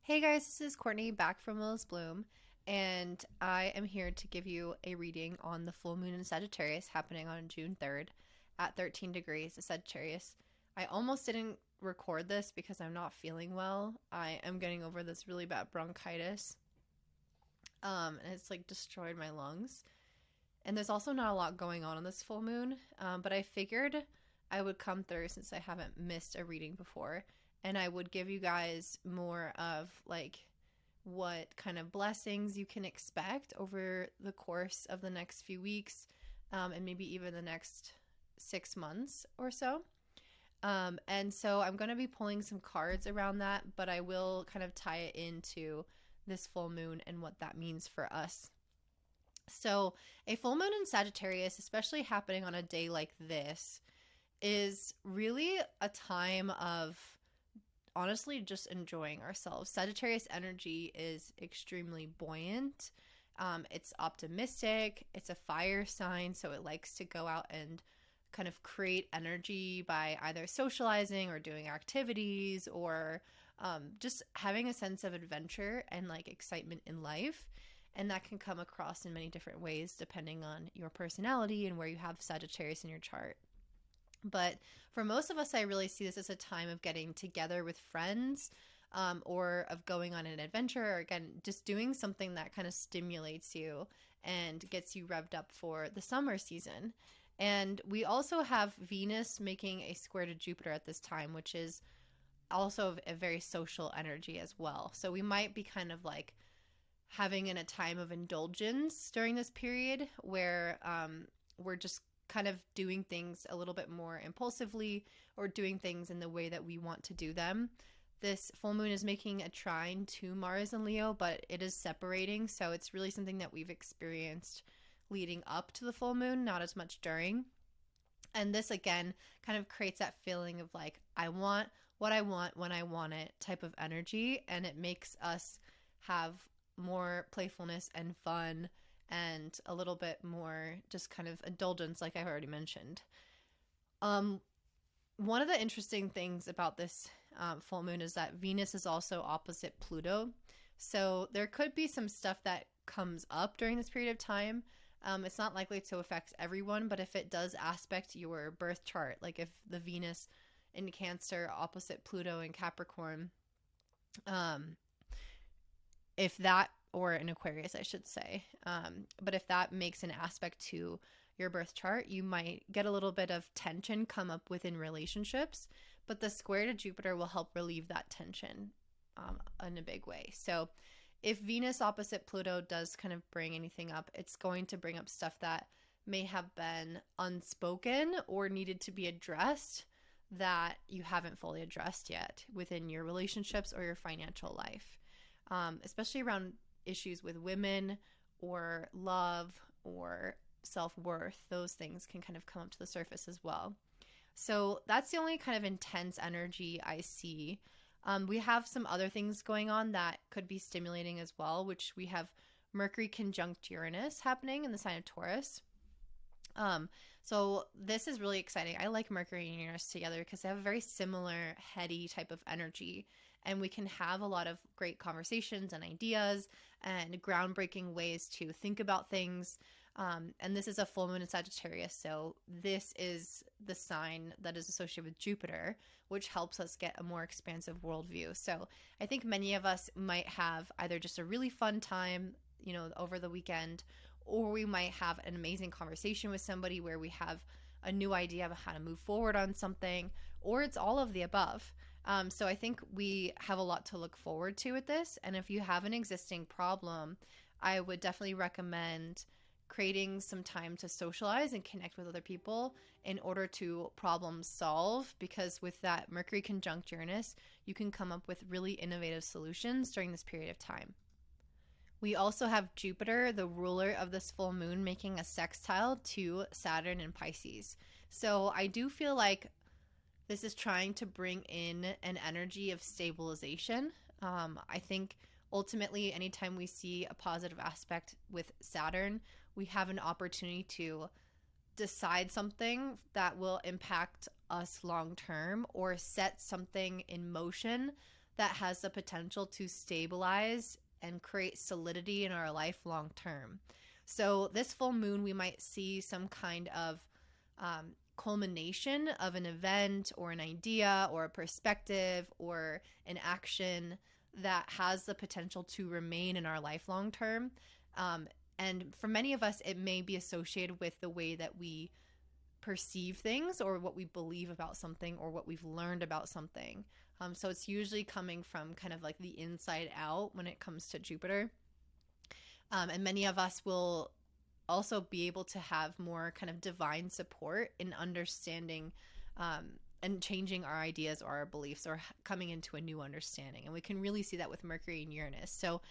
Hey guys, this is Courtney back from Willis Bloom, and I am here to give you a reading on the full moon in Sagittarius happening on June 3rd at 13 degrees of Sagittarius. I almost didn't record this because I'm not feeling well. I am getting over this really bad bronchitis, and it's like destroyed my lungs. And there's also not a lot going on this full moon, but I figured I would come through since I haven't missed a reading before, and I would give you guys more of like what kind of blessings you can expect over the course of the next few weeks, and maybe even the next 6 months or so. And so I'm going to be pulling some cards around that, but I will kind of tie it into this full moon and what that means for us. So, a full moon in Sagittarius, especially happening on a day like this, is really a time of honestly just enjoying ourselves. Sagittarius energy is extremely buoyant. It's optimistic. It's a fire sign, so it likes to go out and kind of create energy by either socializing or doing activities or just having a sense of adventure and like excitement in life. And that can come across in many different ways depending on your personality and where you have Sagittarius in your chart. But for most of us, I really see this as a time of getting together with friends, or of going on an adventure, or again, just doing something that kind of stimulates you and gets you revved up for the summer season. And we also have Venus making a square to Jupiter at this time, which is also a very social energy as well. So we might be kind of like having in a time of indulgence during this period where we're just kind of doing things a little bit more impulsively or doing things in the way that we want to do them. This full moon is making a trine to Mars and Leo, but it is separating, so it's really something that we've experienced leading up to the full moon, not as much during. And this again kind of creates that feeling of like, I want what I want when I want it type of energy, and it makes us have more playfulness and fun and a little bit more just kind of indulgence, like I've already mentioned. One of the interesting things about this full moon is that Venus is also opposite Pluto. So there could be some stuff that comes up during this period of time. It's not likely to affect everyone, but if it does aspect your birth chart, like if the Venus in Cancer opposite Pluto in Capricorn, if that, or in Aquarius, I should say, but if that makes an aspect to your birth chart, you might get a little bit of tension come up within relationships, but the square to Jupiter will help relieve that tension in a big way. So if Venus opposite Pluto does kind of bring anything up, it's going to bring up stuff that may have been unspoken or needed to be addressed that you haven't fully addressed yet within your relationships or your financial life. Especially around issues with women or love or self-worth. Those things can kind of come up to the surface as well. So that's the only kind of intense energy I see. We have some other things going on that could be stimulating as well, which we have Mercury conjunct Uranus happening in the sign of Taurus. So this is really exciting. I like Mercury and Uranus together because they have a very similar heady type of energy, and we can have a lot of great conversations and ideas and groundbreaking ways to think about things. And this is a full moon in Sagittarius, so this is the sign that is associated with Jupiter, which helps us get a more expansive worldview. So I think many of us might have either just a really fun time, over the weekend, or we might have an amazing conversation with somebody where we have a new idea of how to move forward on something, or it's all of the above. So I think we have a lot to look forward to with this. And if you have an existing problem, I would definitely recommend creating some time to socialize and connect with other people in order to problem solve, because with that Mercury conjunct Uranus, you can come up with really innovative solutions during this period of time. We also have Jupiter, the ruler of this full moon, making a sextile to Saturn in Pisces. So I do feel like this is trying to bring in an energy of stabilization. I think ultimately, anytime we see a positive aspect with Saturn, we have an opportunity to decide something that will impact us long term or set something in motion that has the potential to stabilize and create solidity in our life long term. So this full moon, we might see some kind of culmination of an event or an idea or a perspective or an action that has the potential to remain in our life long term. And for many of us, it may be associated with the way that we perceive things or what we believe about something or what we've learned about something. So it's usually coming from kind of like the inside out when it comes to Jupiter. And many of us will also be able to have more kind of divine support in understanding and changing our ideas or our beliefs or coming into a new understanding. And we can really see that with Mercury and Uranus. So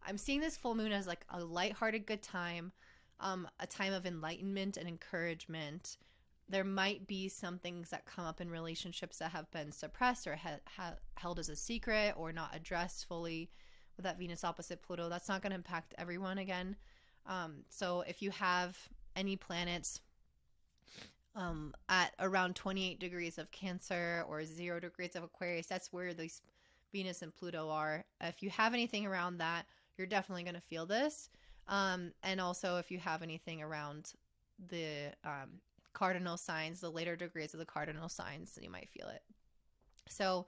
I'm seeing this full moon as like a lighthearted good time, a time of enlightenment and encouragement. There might be some things that come up in relationships that have been suppressed or held as a secret or not addressed fully with that Venus opposite Pluto. That's not going to impact everyone again. So if you have any planets at around 28 degrees of Cancer or 0 degrees of Aquarius, that's where these Venus and Pluto are. If you have anything around that, you're definitely going to feel this. And also if you have anything around the cardinal signs, the later degrees of the cardinal signs, you might feel it. So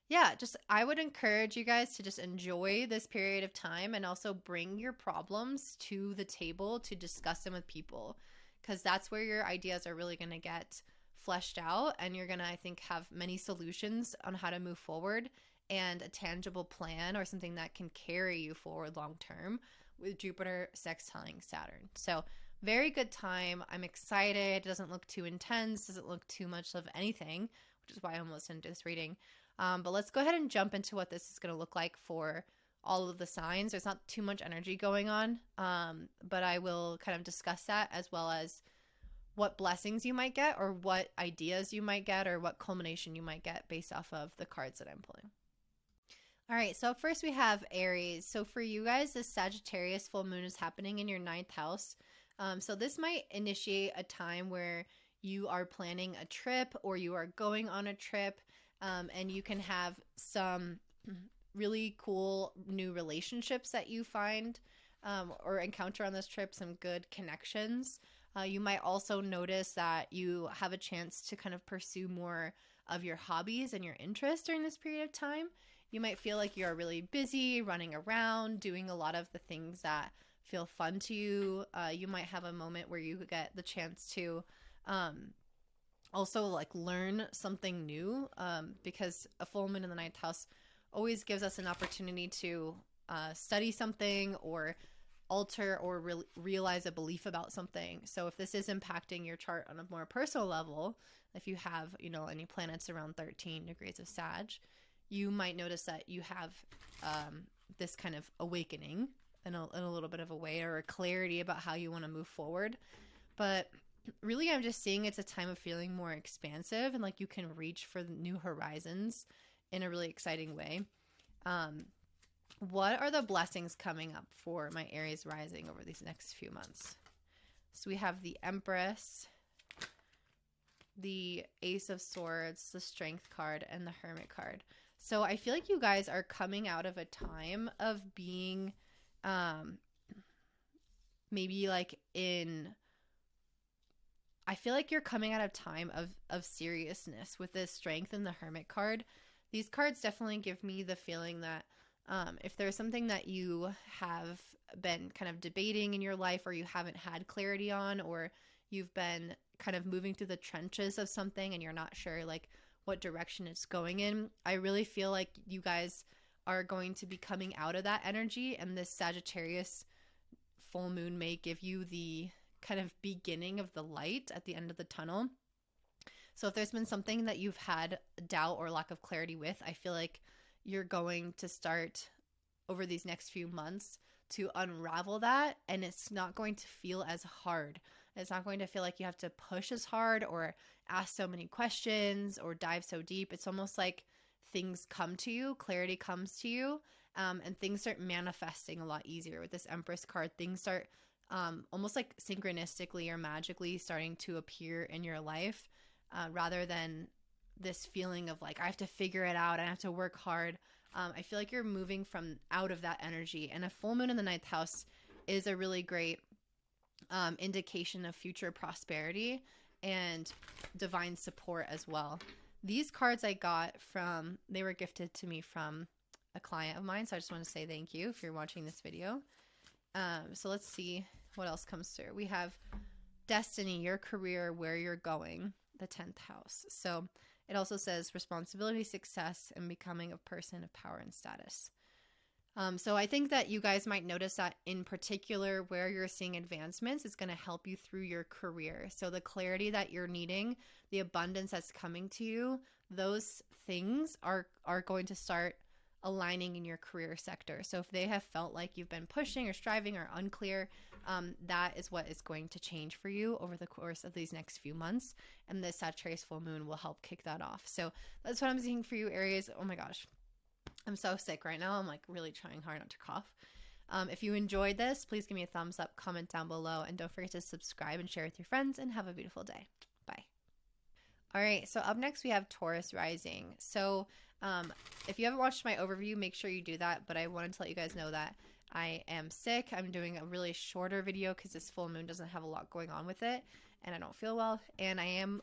yeah, I would encourage you guys to just enjoy this period of time and also bring your problems to the table to discuss them with people, because that's where your ideas are really going to get fleshed out, and you're going to, I think, have many solutions on how to move forward and a tangible plan or something that can carry you forward long term with Jupiter sextiling Saturn. So very good time. I'm excited. It doesn't look too intense, doesn't look too much of anything, which is why I almost didn't do this reading. But let's go ahead and jump into what this is going to look like for all of the signs. There's not too much energy going on, but I will kind of discuss that, as well as what blessings you might get or what ideas you might get or what culmination you might get based off of the cards that I'm pulling. All right, so first we have Aries. So for you guys, this Sagittarius full moon is happening in your 9th house. So this might initiate a time where you are planning a trip or you are going on a trip. And you can have some really cool new relationships that you find or encounter on this trip, some good connections. You might also notice that you have a chance to kind of pursue more of your hobbies and your interests during this period of time. You might feel like you're really busy, running around, doing a lot of the things that feel fun to you. You might have a moment where you get the chance to also like learn something new, because a full moon in the 9th house always gives us an opportunity to study something or alter or realize a belief about something. So if this is impacting your chart on a more personal level, if you have, any planets around 13 degrees of Sag, you might notice that you have this kind of awakening in a little bit of a way, or a clarity about how you want to move forward. But really, I'm just seeing it's a time of feeling more expansive and like you can reach for new horizons in a really exciting way. What are the blessings coming up for my Aries rising over these next few months? So we have the Empress, the Ace of Swords, the Strength card, and the Hermit card. So I feel like you guys are coming out of a time of being maybe like I feel like you're coming out of time of seriousness with the Strength and the Hermit card. These cards definitely give me the feeling that if there's something that you have been kind of debating in your life, or you haven't had clarity on, or you've been kind of moving through the trenches of something and you're not sure like what direction it's going in, I really feel like you guys are going to be coming out of that energy, and this Sagittarius full moon may give you the kind of beginning of the light at the end of the tunnel. So if there's been something that you've had doubt or lack of clarity with, I feel like you're going to start over these next few months to unravel that, and it's not going to feel as hard. It's not going to feel like you have to push as hard or ask so many questions or dive so deep. It's almost like things come to you, clarity comes to you, and things start manifesting a lot easier. With this Empress card, things start almost like synchronistically or magically starting to appear in your life, rather than this feeling of like, I have to figure it out, I have to work hard. I feel like you're moving from out of that energy, and a full moon in the ninth house is a really great indication of future prosperity and divine support as well. These cards I got they were gifted to me from a client of mine, so I just want to say thank you if you're watching this video. So let's see what else comes through. We have destiny, your career, where you're going, the 10th house. So it also says responsibility, success, and becoming a person of power and status. So I think that you guys might notice that in particular where you're seeing advancements is going to help you through your career. So the clarity that you're needing, the abundance that's coming to you, those things are going to start aligning in your career sector. So if they have felt like you've been pushing or striving or unclear, that is what is going to change for you over the course of these next few months. And the Sagittarius full moon will help kick that off. So that's what I'm seeing for you, Aries. Oh my gosh. I'm so sick right now. I'm like really trying hard not to cough. If you enjoyed this, please give me a thumbs up, comment down below, and don't forget to subscribe and share with your friends, and have a beautiful day. Bye. All right, so up next we have Taurus Rising. So if you haven't watched my overview, make sure you do that. But I wanted to let you guys know that I am sick. I'm doing a really shorter video because this full moon doesn't have a lot going on with it, and I don't feel well. And I am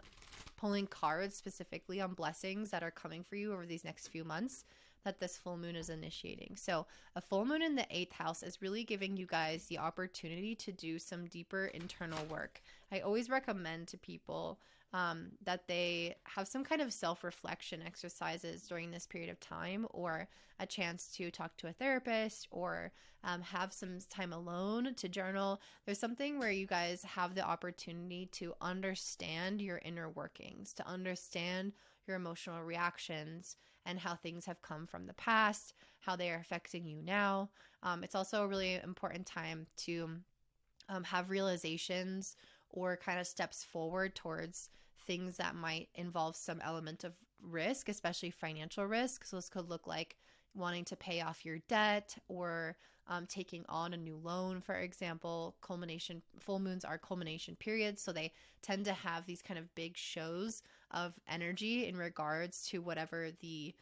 pulling cards specifically on blessings that are coming for you over these next few months that this full moon is initiating. So a full moon in the 8th house is really giving you guys the opportunity to do some deeper internal work. I always recommend to people that they have some kind of self-reflection exercises during this period of time, or a chance to talk to a therapist, or have some time alone to journal. There's something where you guys have the opportunity to understand your inner workings, to understand your emotional reactions and how things have come from the past, how they are affecting you now. It's also a really important time to have realizations or kind of steps forward towards things that might involve some element of risk, especially financial risk. So this could look like wanting to pay off your debt, or taking on a new loan, for example. Full moons are culmination periods, so they tend to have these kind of big shows of energy in regards to whatever the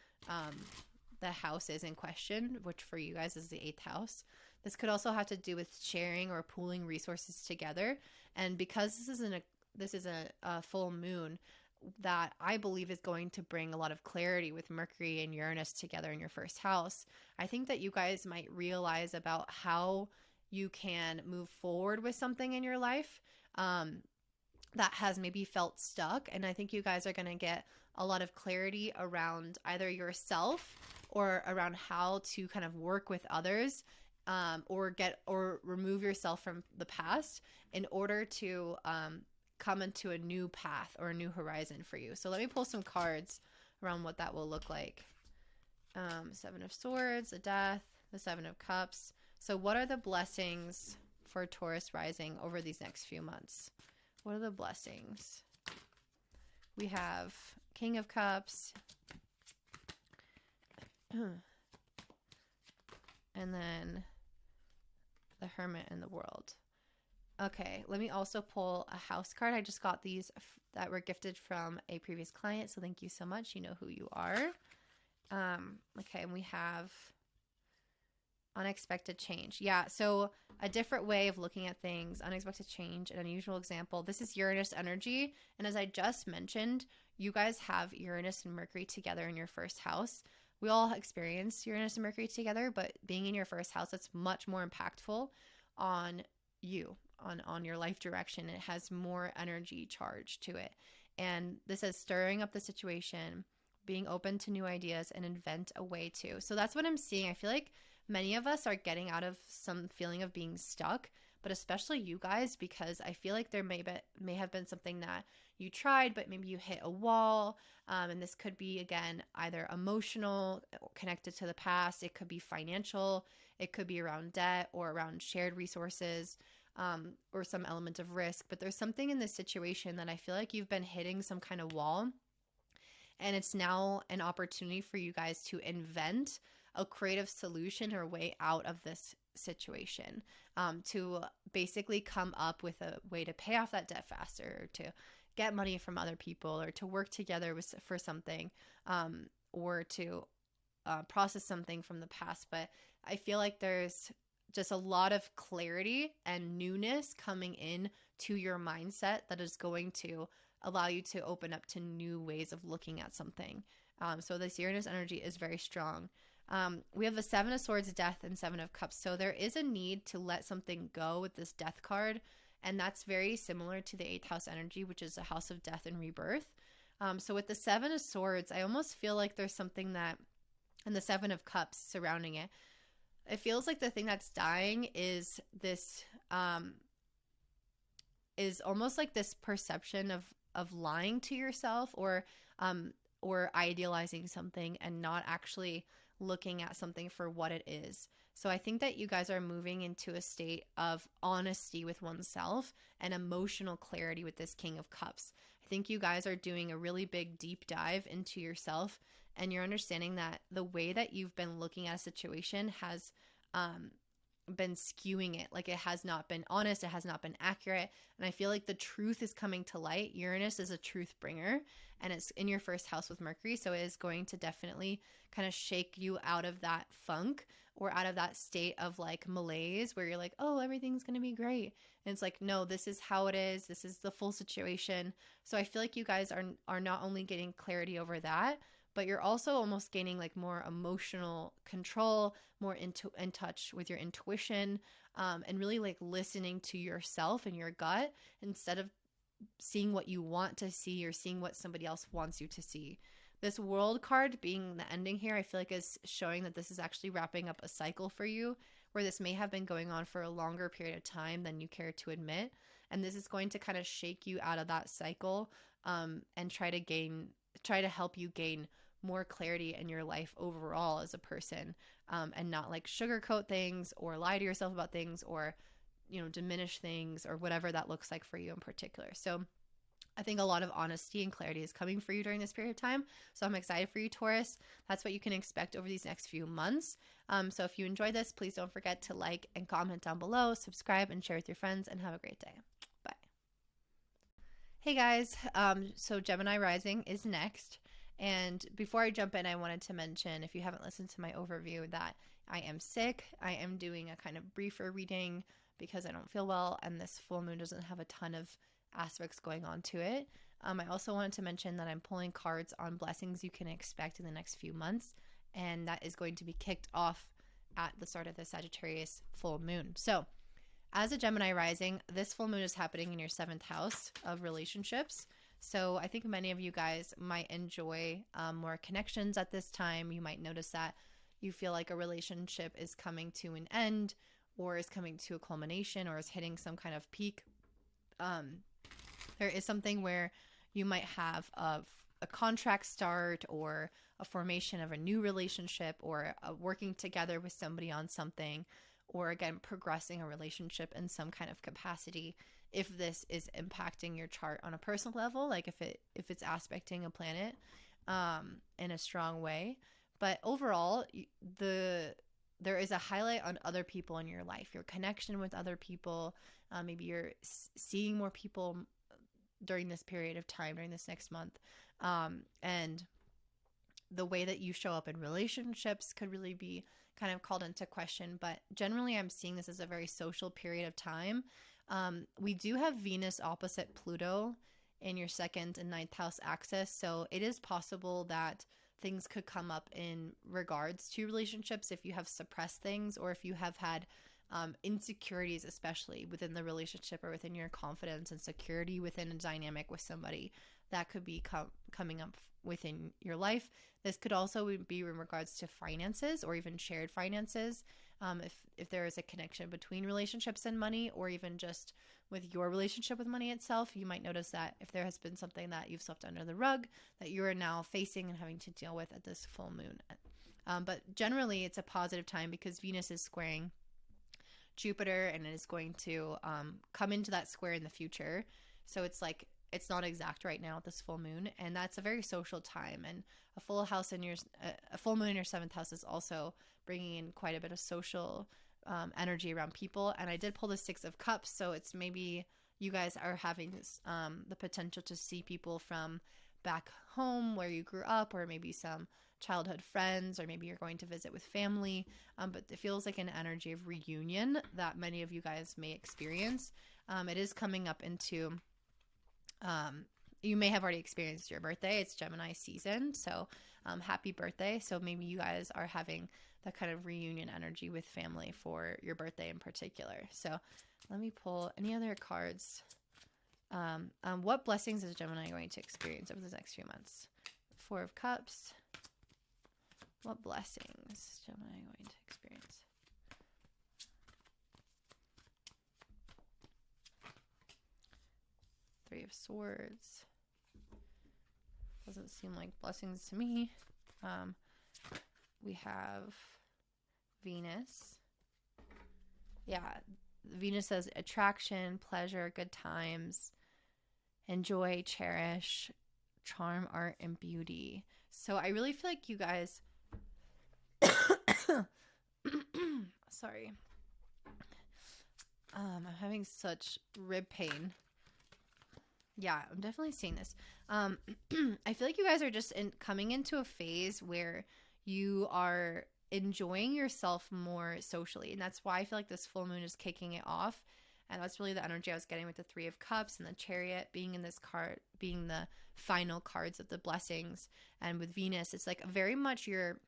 house is in question, which for you guys is the 8th house. This could also have to do with sharing or pooling resources together. And because this is a full moon that I believe is going to bring a lot of clarity with Mercury and Uranus together in your first house, I think that you guys might realize about how you can move forward with something in your life that has maybe felt stuck. And I think you guys are going to get a lot of clarity around either yourself or around how to kind of work with others, or remove yourself from the past in order to come into a new path or a new horizon for you. So let me pull some cards around what that will look like. 7 of Swords, the Death, the 7 of Cups. So what are the blessings for Taurus Rising over these next few months? What are the blessings? We have King of Cups. And then the Hermit and the World. Okay, let me also pull a house card. I just got these that were gifted from a previous client, so thank you so much. You know who you are. Okay, and we have unexpected change. Yeah, so a different way of looking at things, unexpected change, an unusual example. This is Uranus energy, and as I just mentioned, you guys have Uranus and Mercury together in your first house. We all experience Uranus and Mercury together, but being in your first house, it's much more impactful on you, on your life direction. It has more energy charge to it. And this is stirring up the situation, being open to new ideas, and invent a way to. So that's what I'm seeing. I feel like many of us are getting out of some feeling of being stuck, but especially you guys, because I feel like there may have been something that you tried, but maybe you hit a wall. And this could be, again, either emotional, connected to the past. It could be financial. It could be around debt or around shared resources, or some element of risk. But there's something in this situation that I feel like you've been hitting some kind of wall. And it's now an opportunity for you guys to invent a creative solution or way out of this situation, to basically come up with a way to pay off that debt faster, or to get money from other people, or to work together for something, or to process something from the past, but I feel like there's just a lot of clarity and newness coming in to your mindset that is going to allow you to open up to new ways of looking at something. So this Uranus energy is very strong. We have the Seven of Swords, Death, and Seven of Cups. So there is a need to let something go with this Death card. And that's very similar to the 8th house energy, which is a house of death and rebirth. So with the Seven of Swords, I almost feel like there's something that, and the Seven of Cups surrounding it, it feels like the thing that's dying is this, is almost like this perception of lying to yourself, or idealizing something and not actually looking at something for what it is. So I think that you guys are moving into a state of honesty with oneself and emotional clarity with this King of Cups. I think you guys are doing a really big deep dive into yourself, and you're understanding that the way that you've been looking at a situation has been skewing it. Like, it has not been honest, it has not been accurate, and I feel like the truth is coming to light. Uranus is a truth bringer, and it's in your first house with Mercury, so it is going to definitely kind of shake you out of that funk, or out of that state of like malaise where you're like, oh, everything's going to be great. And it's like, no, this is how it is. This is the full situation. So I feel like you guys are not only getting clarity over that, but you're also almost gaining like more emotional control, more in touch with your intuition, and really like listening to yourself and your gut instead of seeing what you want to see or seeing what somebody else wants you to see. This World card being the ending here, I feel like is showing that this is actually wrapping up a cycle for you, where this may have been going on for a longer period of time than you care to admit. And this is going to kind of shake you out of that cycle, and try to help you gain more clarity in your life overall as a person, and not like sugarcoat things or lie to yourself about things, or, you know, diminish things, or whatever that looks like for you in particular. So I think a lot of honesty and clarity is coming for you during this period of time. So I'm excited for you, Taurus. That's what you can expect over these next few months. So if you enjoyed this, please don't forget to like and comment down below, subscribe, and share with your friends, and have a great day. Bye. Hey guys, so Gemini Rising is next. And before I jump in, I wanted to mention, if you haven't listened to my overview, that I am sick. I am doing a kind of briefer reading because I don't feel well, and this full moon doesn't have a ton of aspects going on to it. I also wanted to mention that I'm pulling cards on blessings you can expect in the next few months, and that is going to be kicked off at the start of the Sagittarius full moon. So as a Gemini rising, this full moon is happening in your 7th house of relationships. So I think many of you guys might enjoy more connections at this time. You might notice that you feel like a relationship is coming to an end, or is coming to a culmination, or is hitting some kind of peak. There is something where you might have a contract start, or a formation of a new relationship, or working together with somebody on something, or again, progressing a relationship in some kind of capacity. If this is impacting your chart on a personal level, like if it's aspecting a planet in a strong way. But overall, there is a highlight on other people in your life, your connection with other people. Maybe you're seeing more people during this period of time, during this next month. And the way that you show up in relationships could really be kind of called into question. But generally, I'm seeing this as a very social period of time. We do have Venus opposite Pluto in your 2nd and 9th house axis. So it is possible that things could come up in regards to relationships if you have suppressed things, or if you have had insecurities, especially within the relationship, or within your confidence and security within a dynamic with somebody that could be coming up within your life. This could also be in regards to finances, or even shared finances. If there is a connection between relationships and money, or even just with your relationship with money itself, you might notice that if there has been something that you've swept under the rug that you are now facing and having to deal with at this full moon. But generally, it's a positive time because Venus is squaring Jupiter, and it is going to come into that square in the future. So it's like, it's not exact right now at this full moon, and that's a very social time. And a full moon in your 7th house is also bringing in quite a bit of social energy around people. And I did pull the 6 of Cups, so it's maybe you guys are having this, the potential to see people from back home where you grew up, or maybe some childhood friends, or maybe you're going to visit with family. But it feels like an energy of reunion that many of you guys may experience. It is coming up into, you may have already experienced your birthday. It's Gemini season. So happy birthday. So maybe you guys are having that kind of reunion energy with family for your birthday in particular. So let me pull any other cards. What blessings is Gemini going to experience over the next few months? Four of Cups. What blessings is Gemini going to experience? Three of Swords. Doesn't seem like blessings to me. We have Venus. Yeah, Venus says attraction, pleasure, good times, enjoy, cherish, charm, art, and beauty. So I really feel like you guys sorry. I'm having such rib pain. Yeah, I'm definitely seeing this. I feel like you guys are just coming into a phase where you are enjoying yourself more socially. And that's why I feel like this full moon is kicking it off. And that's really the energy I was getting with the Three of Cups and the Chariot being in this card, being the final cards of the blessings. And with Venus, it's like very much you're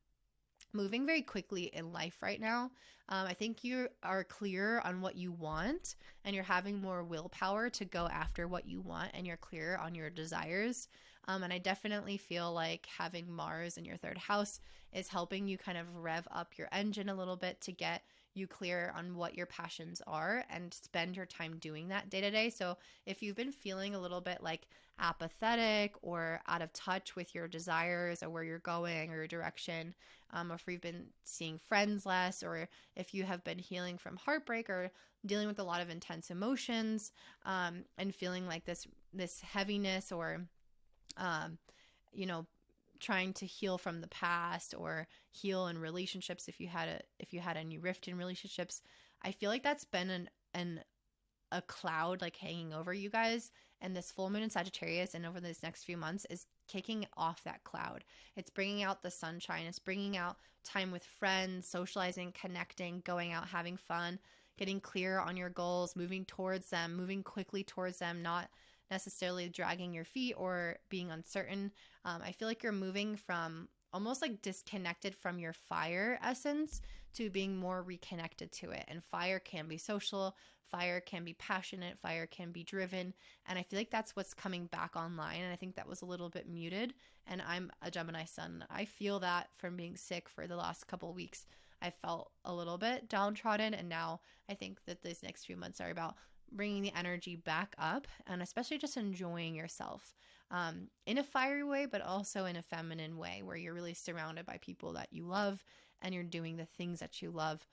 moving very quickly in life right now. I think you are clear on what you want, and you're having more willpower to go after what you want, and you're clear on your desires. And I definitely feel like having Mars in your third house is helping you kind of rev up your engine a little bit to get you clear on what your passions are and spend your time doing that day to day. So if you've been feeling a little bit like apathetic or out of touch with your desires or where you're going or your direction, or if you've been seeing friends less, or if you have been healing from heartbreak or dealing with a lot of intense emotions, and feeling like this heaviness, or trying to heal from the past or heal in relationships, if you had any rift in relationships, I feel like that's been a cloud like hanging over you guys. And this full moon in Sagittarius and over this next few months is kicking off that cloud. It's bringing out the sunshine. It's bringing out time with friends, socializing, connecting, going out, having fun, getting clear on your goals, moving towards them, moving quickly towards them, not necessarily dragging your feet or being uncertain. I feel like you're moving from almost like disconnected from your fire essence to being more reconnected to it. And fire can be social, fire can be passionate, fire can be driven. And I feel like that's what's coming back online. And I think that was a little bit muted. And I'm a Gemini sun. I feel that from being sick for the last couple of weeks. I felt a little bit downtrodden. And now I think that these next few months are about bringing the energy back up, and especially just enjoying yourself in a fiery way, but also in a feminine way where you're really surrounded by people that you love and you're doing the things that you love.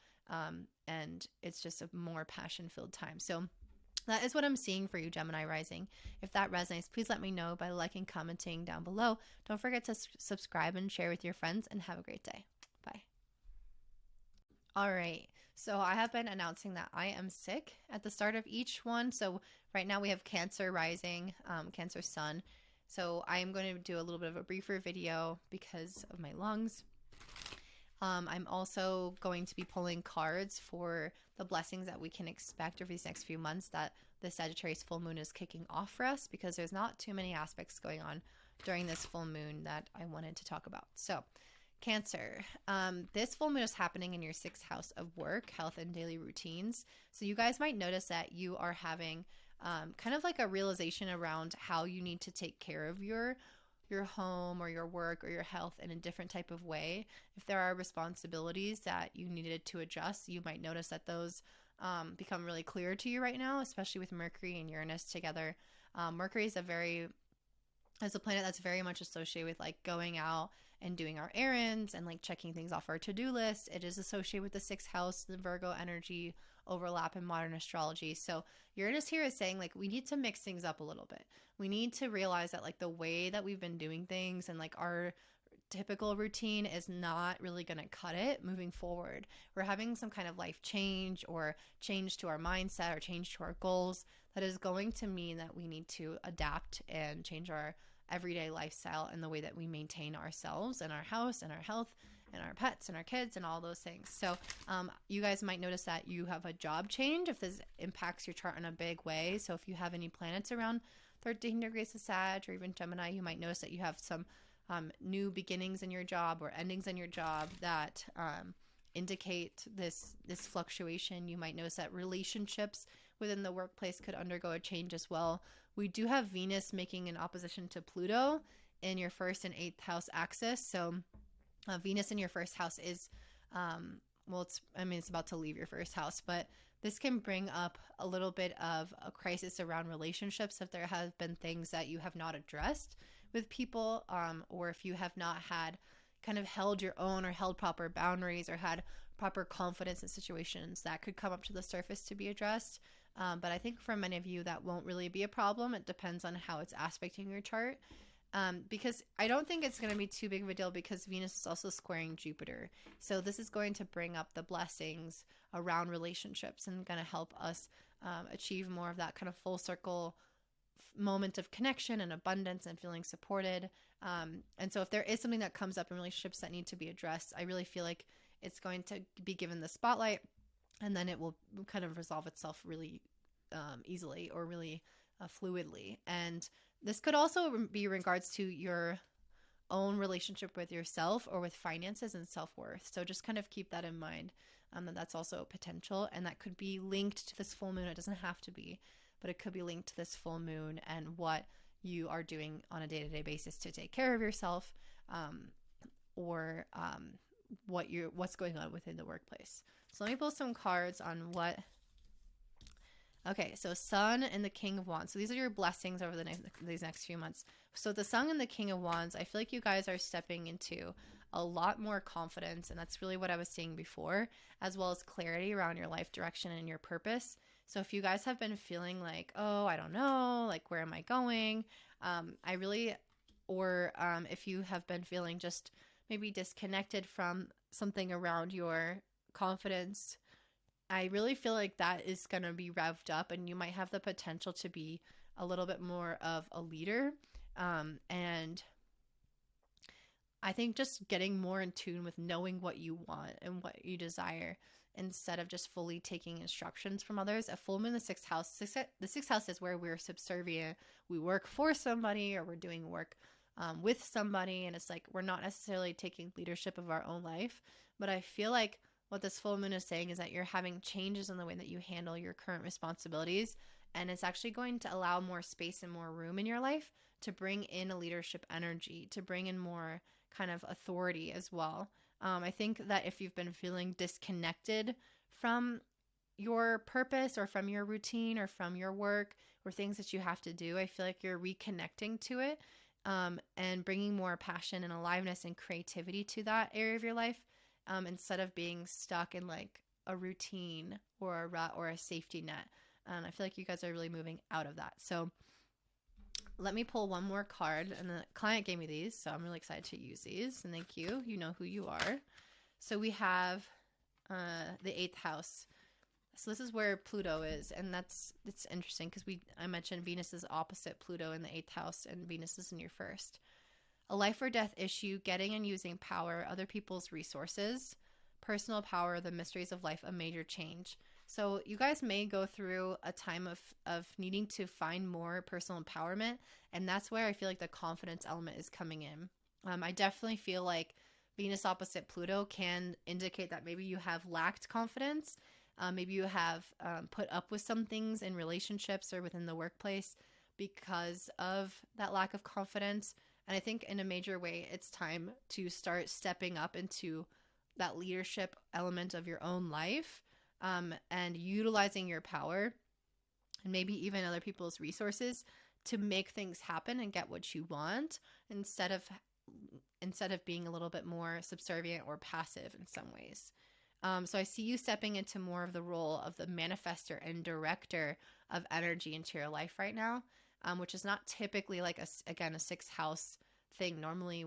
And it's just a more passion-filled time. So that is what I'm seeing for you, Gemini Rising. If that resonates, please let me know by liking, commenting down below. Don't forget to subscribe and share with your friends, and have a great day. Bye. All right. So I have been announcing that I am sick at the start of each one. So right now we have Cancer Rising, Cancer Sun. So I am going to do a little bit of a briefer video because of my lungs. I'm also going to be pulling cards for the blessings that we can expect over these next few months that the Sagittarius full moon is kicking off for us, because there's not too many aspects going on during this full moon that I wanted to talk about. So Cancer, this full moon is happening in your 6th house of work, health, and daily routines. So you guys might notice that you are having kind of like a realization around how you need to take care of your home or your work or your health in a different type of way. If there are responsibilities that you needed to adjust, you might notice that those become really clear to you right now, especially with Mercury and Uranus together. Mercury is a planet that's very much associated with like going out and doing our errands and like checking things off our to-do list. It is associated with the 6th house, the Virgo energy overlap in modern astrology. So Uranus here is saying like we need to mix things up a little bit. We need to realize that like the way that we've been doing things and like our typical routine is not really going to cut it moving forward. We're having some kind of life change or change to our mindset or change to our goals that is going to mean that we need to adapt and change our everyday lifestyle and the way that we maintain ourselves and our house and our health and our pets and our kids and all those things. So you guys might notice that you have a job change if this impacts your chart in a big way. So if you have any planets around 13 degrees of Sag or even Gemini, you might notice that you have some new beginnings in your job or endings in your job that indicate this fluctuation. You might notice that relationships within the workplace could undergo a change as well. We do have Venus making an opposition to Pluto in your first and eighth house axis. So Venus in your first house is, it's about to leave your first house, but this can bring up a little bit of a crisis around relationships if there have been things that you have not addressed with people, or if you have not had kind of held your own or held proper boundaries or had proper confidence in situations that could come up to the surface to be addressed. But I think for many of you that won't really be a problem. It depends on how it's aspecting your chart. Because I don't think it's going to be too big of a deal because Venus is also squaring Jupiter. So this is going to bring up the blessings around relationships and going to help us achieve more of that kind of full circle moment of connection and abundance and feeling supported. And so if there is something that comes up in relationships that need to be addressed, I really feel like it's going to be given the spotlight, and then it will kind of resolve itself really easily or really fluidly. And this could also be in regards to your own relationship with yourself or with finances and self-worth. So just kind of keep that in mind, that that's also potential, and that could be linked to this full moon. It doesn't have to be, but it could be linked to this full moon and what you are doing on a day-to-day basis to take care of yourself, or what's going on within the workplace. So let me pull some cards on what. Okay, so Sun and the King of Wands. So these are your blessings over these next few months. So the Sun and the King of Wands, I feel like you guys are stepping into a lot more confidence, and that's really what I was saying before, as well as clarity around your life direction and your purpose. So if you guys have been feeling like, oh, I don't know, like, where am I going? If you have been feeling just maybe disconnected from something around your confidence, I really feel like that is going to be revved up, and you might have the potential to be a little bit more of a leader. And I think just getting more in tune with knowing what you want and what you desire instead of just fully taking instructions from others. A full moon in the sixth house. The sixth house is where we're subservient. We work for somebody, or we're doing work with somebody. And it's like we're not necessarily taking leadership of our own life. But I feel like what this full moon is saying is that you're having changes in the way that you handle your current responsibilities, and it's actually going to allow more space and more room in your life to bring in a leadership energy, to bring in more kind of authority as well. I think that if you've been feeling disconnected from your purpose or from your routine or from your work or things that you have to do, I feel like you're reconnecting to it, and bringing more passion and aliveness and creativity to that area of your life. Instead of being stuck in like a routine or a rut or a safety net. And I feel like you guys are really moving out of that. So let me pull one more card, and the client gave me these, so I'm really excited to use these, and thank you. You know who you are. So we have the eighth house. So this is where Pluto is, and it's interesting because I mentioned Venus is opposite Pluto in the eighth house, and Venus is in your first. A life or death issue, getting and using power, other people's resources, personal power, the mysteries of life, a major change. So you guys may go through a time of needing to find more personal empowerment, and that's where I feel like the confidence element is coming in. I definitely feel like Venus opposite Pluto can indicate that maybe you have lacked confidence. Maybe you have put up with some things in relationships or within the workplace because of that lack of confidence. And I think in a major way, it's time to start stepping up into that leadership element of your own life, and utilizing your power and maybe even other people's resources to make things happen and get what you want, instead of being a little bit more subservient or passive in some ways. So I see you stepping into more of the role of the manifester and director of energy into your life right now, which is not typically like a sixth house thing. Normally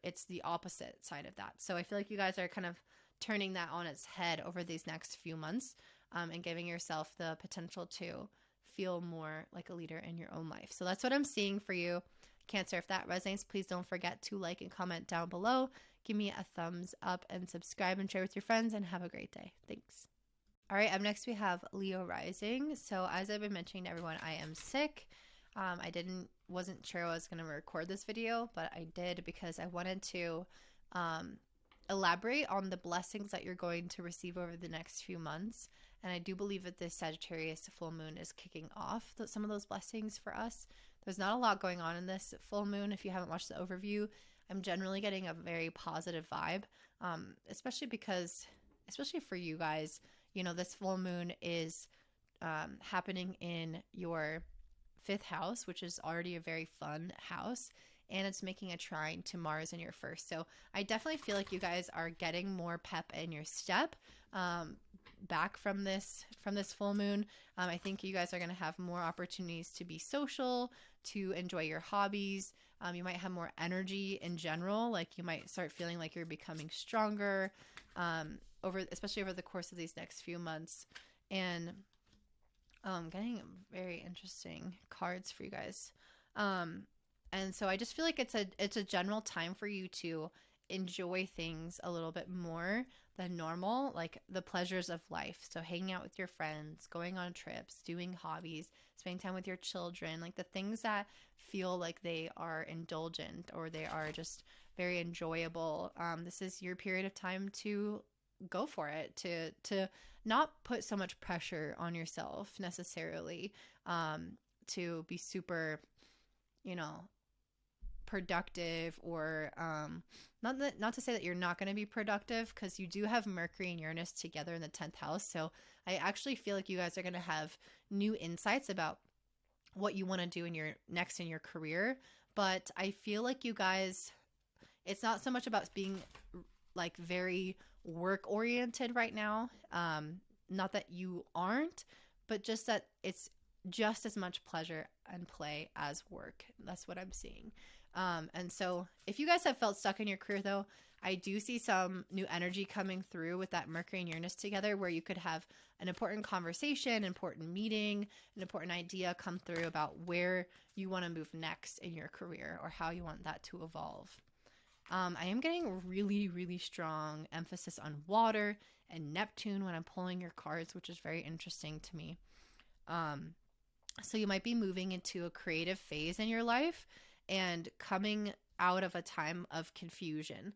it's the opposite side of that. So I feel like you guys are kind of turning that on its head over these next few months, and giving yourself the potential to feel more like a leader in your own life. So that's what I'm seeing for you. Cancer, if that resonates, please don't forget to like and comment down below. Give me a thumbs up and subscribe and share with your friends, and have a great day. Thanks. All right, up next we have Leo Rising. So as I've been mentioning to everyone, I am sick. I wasn't sure I was going to record this video, but I did because I wanted to elaborate on the blessings that you're going to receive over the next few months. And I do believe that this Sagittarius full moon is kicking off some of those blessings for us. There's not a lot going on in this full moon. If you haven't watched the overview, I'm generally getting a very positive vibe, especially for you guys. You know, this full moon is happening in your 5th house, which is already a very fun house, and it's making a trine to Mars in your 1st. So I definitely feel like you guys are getting more pep in your step back from this full moon. I think you guys are going to have more opportunities to be social, to enjoy your hobbies. You might have more energy in general. Like you might start feeling like you're becoming stronger especially over the course of these next few months. And getting very interesting cards for you guys. And so I just feel like it's a general time for you to enjoy things a little bit more than normal, like the pleasures of life. So hanging out with your friends, going on trips, doing hobbies, spending time with your children, like the things that feel like they are indulgent or they are just very enjoyable. This is your period of time to go for it, to not put so much pressure on yourself necessarily, to be super, productive, or not to say that you're not going to be productive, because you do have Mercury and Uranus together in the 10th house. So I actually feel like you guys are going to have new insights about what you want to do in your career. But I feel like you guys, it's not so much about being like very work oriented right now. Not that you aren't, but just that it's just as much pleasure and play as work. That's what I'm seeing. And so if you guys have felt stuck in your career though, I do see some new energy coming through with that Mercury and Uranus together, where you could have an important conversation, important meeting, an important idea come through about where you want to move next in your career or how you want that to evolve. I am getting really, really strong emphasis on water and Neptune when I'm pulling your cards, which is very interesting to me. So you might be moving into a creative phase in your life and coming out of a time of confusion.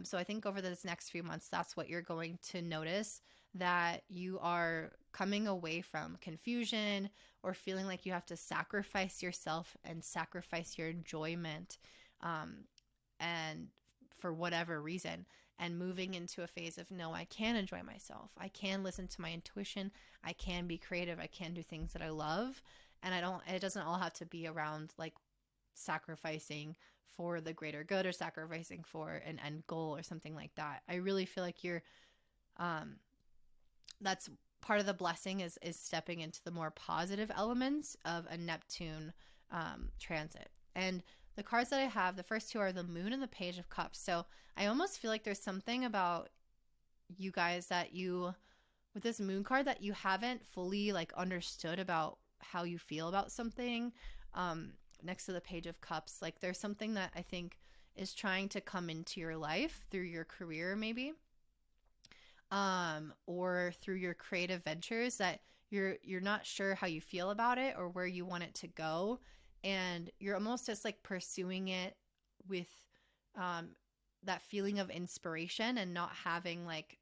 So I think over this next few months, that's what you're going to notice, that you are coming away from confusion or feeling like you have to sacrifice yourself and sacrifice your enjoyment, and for whatever reason, and moving into a phase of, no, I can enjoy myself. I can listen to my intuition. I can be creative. I can do things that I love. And it doesn't all have to be around like sacrificing for the greater good or sacrificing for an end goal or something like that. I really feel like that's part of the blessing is stepping into the more positive elements of a Neptune transit. And the cards that I have, the first two are the Moon and the Page of Cups. So I almost feel like there's something about you guys that with this Moon card, that you haven't fully like understood about how you feel about something. Next to the Page of Cups, like there's something that I think is trying to come into your life through your career maybe, or through your creative ventures, that you're not sure how you feel about it or where you want it to go. And you're almost just like pursuing it with that feeling of inspiration and not having like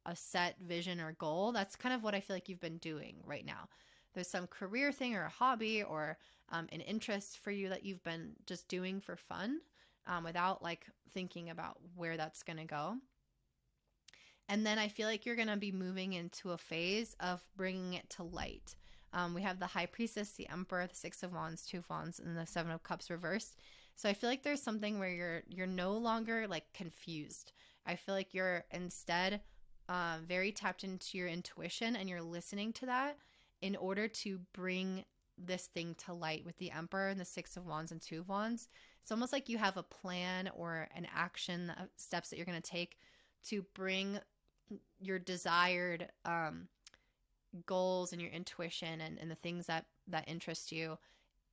a set vision or goal. That's kind of what I feel like you've been doing right now. There's some career thing or a hobby or an interest for you that you've been just doing for fun, without like thinking about where that's going to go. And then I feel like you're going to be moving into a phase of bringing it to light. We have the High Priestess, the Emperor, the Six of Wands, Two of Wands, and the Seven of Cups reversed. So I feel like there's something where you're no longer like confused. I feel like you're instead very tapped into your intuition, and you're listening to that in order to bring this thing to light with the Emperor and the Six of Wands and Two of Wands. It's almost like you have a plan or an action steps that you're going to take to bring your desired goals and your intuition and the things that interest you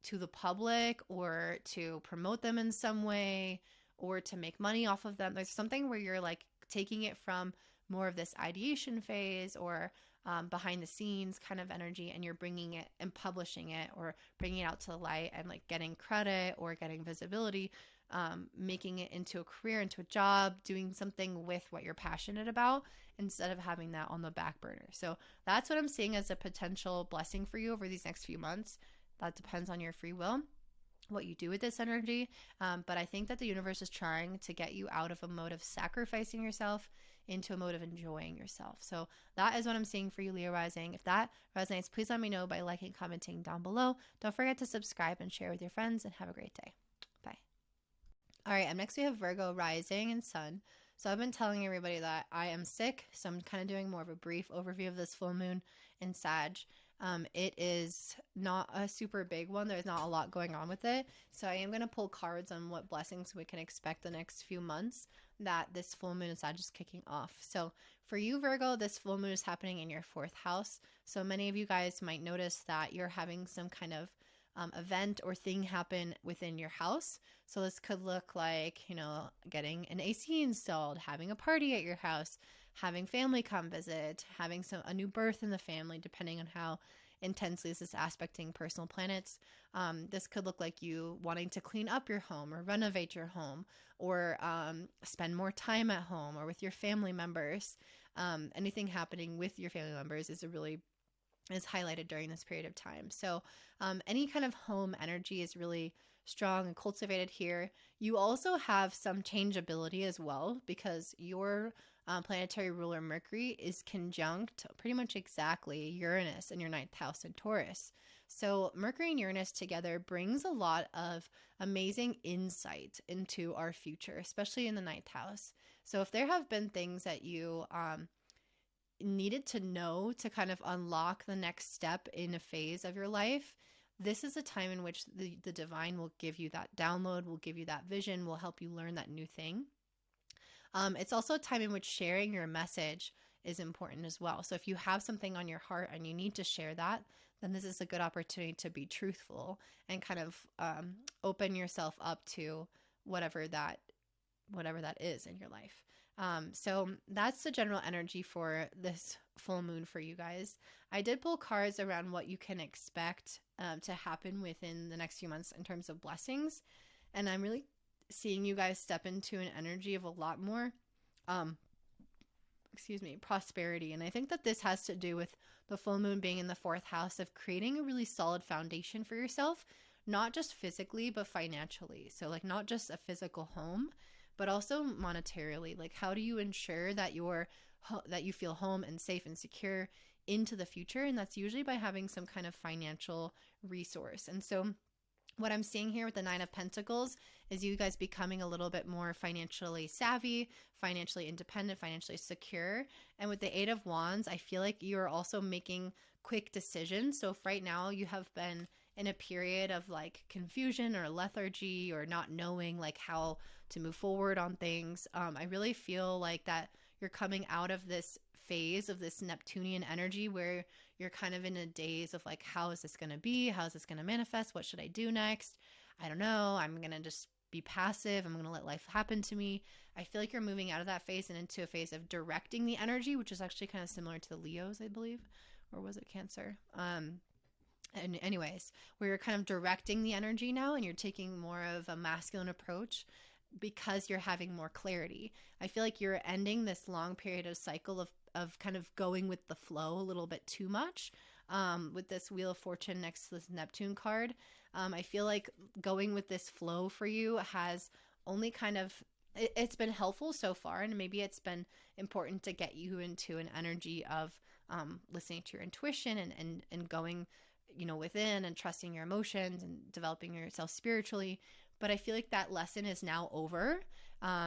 to the public or to promote them in some way or to make money off of them. There's something where you're like taking it from more of this ideation phase or behind the scenes kind of energy, and you're bringing it and publishing it or bringing it out to the light and like getting credit or getting visibility, making it into a career, into a job, doing something with what you're passionate about instead of having that on the back burner. So that's what I'm seeing as a potential blessing for you over these next few months. That depends on your free will, what you do with this energy. But I think that the universe is trying to get you out of a mode of sacrificing yourself into a mode of enjoying yourself. So that is what I'm seeing for you, Leo Rising. If that resonates, please let me know by liking, commenting down below. Don't forget to subscribe and share with your friends, and have a great day. Bye. All right, up next we have Virgo Rising and Sun. So I've been telling everybody that I am sick, so I'm kind of doing more of a brief overview of this full moon in Sag. It is not a super big one. There's not a lot going on with it. So I am going to pull cards on what blessings we can expect the next few months that this full moon in Sag is kicking off. So for you, Virgo, this full moon is happening in your 4th house. So many of you guys might notice that you're having some kind of event or thing happen within your house. So this could look like, getting an AC installed, having a party at your house, having family come visit, having a new birth in the family, depending on how intensely this is aspecting personal planets. This could look like you wanting to clean up your home or renovate your home or spend more time at home or with your family members. Anything happening with your family members is highlighted during this period of time. So any kind of home energy is really strong and cultivated here. You also have some changeability as well, because your planetary ruler Mercury is conjunct pretty much exactly Uranus in your 9th house in Taurus. So Mercury and Uranus together brings a lot of amazing insight into our future, especially in the 9th house. So if there have been things that you needed to know to kind of unlock the next step in a phase of your life, this is a time in which the divine will give you that download, will give you that vision, will help you learn that new thing. It's also a time in which sharing your message is important as well. So if you have something on your heart and you need to share that, then this is a good opportunity to be truthful and kind of open yourself up to whatever that is in your life. So that's the general energy for this full moon for you guys. I did pull cards around what you can expect to happen within the next few months in terms of blessings. And I'm really seeing you guys step into an energy of a lot more, prosperity. And I think that this has to do with the full moon being in the 4th house of creating a really solid foundation for yourself, not just physically, but financially. So like not just a physical home, but also monetarily. Like how do you ensure that that you feel home and safe and secure into the future? And that's usually by having some kind of financial resource. And so what I'm seeing here with the 9 of Pentacles is you guys becoming a little bit more financially savvy, financially independent, financially secure. And with the 8 of Wands, I feel like you're also making quick decisions. So if right now you have been in a period of like confusion or lethargy or not knowing like how to move forward on things, I really feel like that you're coming out of this phase of this Neptunian energy where you're kind of in a daze of like, how is this going to be? How is this going to manifest? What should I do next? I don't know. I'm going to just be passive. I'm going to let life happen to me. I feel like you're moving out of that phase and into a phase of directing the energy, which is actually kind of similar to the Leos, I believe. Or was it Cancer? And anyways, where you're kind of directing the energy now and you're taking more of a masculine approach because you're having more clarity. I feel like you're ending this long period of cycle of kind of going with the flow a little bit too much with this Wheel of Fortune next to this Neptune card. I feel like going with this flow for you has only kind of, it's been helpful so far, and maybe it's been important to get you into an energy of listening to your intuition and going within and trusting your emotions and developing yourself spiritually. But I feel like that lesson is now over.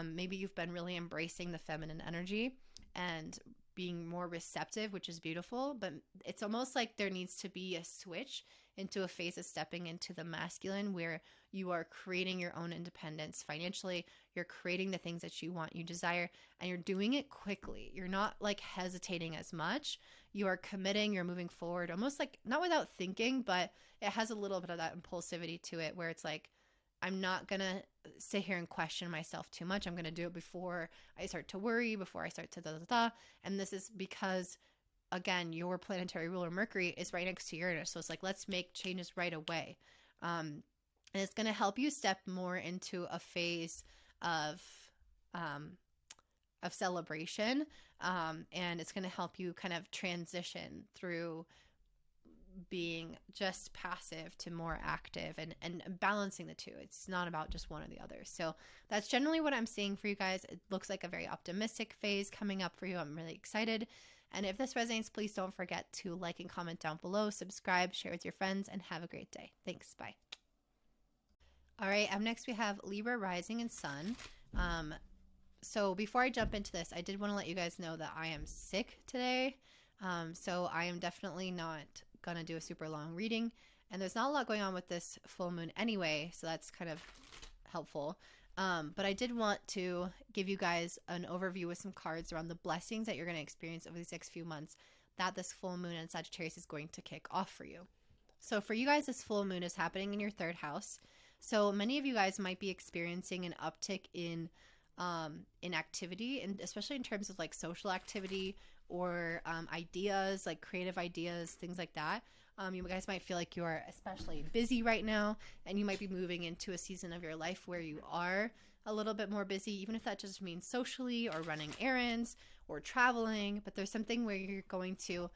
Maybe you've been really embracing the feminine energy and being more receptive, which is beautiful, but it's almost like there needs to be a switch into a phase of stepping into the masculine where you are creating your own independence financially. You're creating the things that you want, you desire, and you're doing it quickly. You're not like hesitating as much. you are committing, you're moving forward, almost like not without thinking, but it has a little bit of that impulsivity to it where it's like, I'm not going to sit here and question myself too much. I'm going to do it before I start to worry, before I start to da da da. And this is because, again, your planetary ruler Mercury is right next to Uranus. So it's like, let's make changes right away. And it's going to help you step more into a phase of celebration. And it's going to help you kind of transition through being just passive to more active and balancing the two. It's not about just one or the other. So that's generally what I'm seeing for you guys. It looks like a very optimistic phase coming up for you. I'm really excited. And if this resonates, please don't forget to like and comment down below, subscribe, share with your friends, and have a great day. Thanks. Bye. All right. Up next, we have Libra Rising and Sun. So before I jump into this, I did want to let you guys know that I am sick today. So I am definitely not going to do a super long reading. And there's not a lot going on with this full moon anyway, so that's kind of helpful. But I did want to give you guys an overview with some cards around the blessings that you're going to experience over these next few months that this full moon in Sagittarius is going to kick off for you. So for you guys, this full moon is happening in your third house. So many of you guys might be experiencing an uptick in activity, and especially in terms of like social activity or ideas, like creative ideas, things like that. You guys might feel like you're especially busy right now, and you might be moving into a season of your life where you are a little bit more busy, even if that just means socially or running errands or traveling. But there's something where you're going to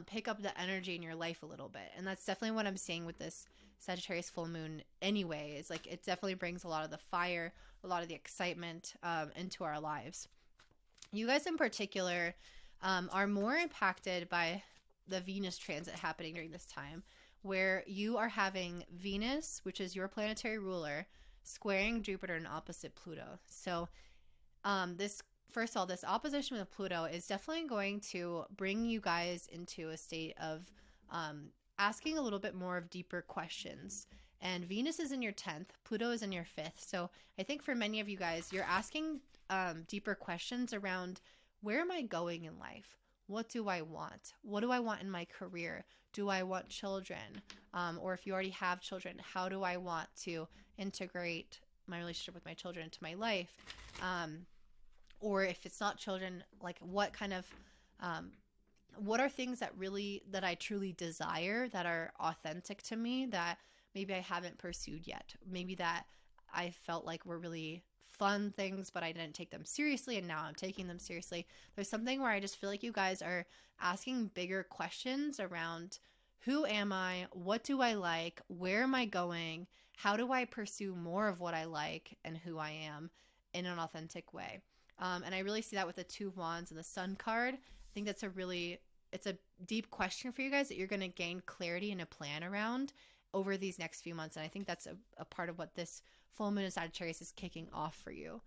pick up the energy in your life a little bit. And that's definitely what I'm seeing with this Sagittarius full moon anyway. Is like, it definitely brings a lot of the fire, a lot of the excitement into our lives. You guys in particular are more impacted by the Venus transit happening during this time, where you are having Venus, which is your planetary ruler, squaring Jupiter and opposite Pluto. So first of all, this opposition with Pluto is definitely going to bring you guys into a state of asking a little bit more of deeper questions. And Venus is in your 10th, Pluto is in your 5th. So I think for many of you guys, you're asking deeper questions around, where am I going in life? What do I want? What do I want in my career? Do I want children? Or if you already have children, how do I want to integrate my relationship with my children into my life? Or if it's not children, like what kind of, what are things that I truly desire, that are authentic to me, that maybe I haven't pursued yet? Maybe that I felt like were really fun things, but I didn't take them seriously, and now I'm taking them seriously. There's something where I just feel like you guys are asking bigger questions around, who am I? What do I like? Where am I going? How do I pursue more of what I like and who I am in an authentic way? And I really see that with the 2 wands and the sun card. I think that's it's a deep question for you guys that you're going to gain clarity and a plan around over these next few months. And I think that's a part of what this full moon in Sagittarius is kicking off for you.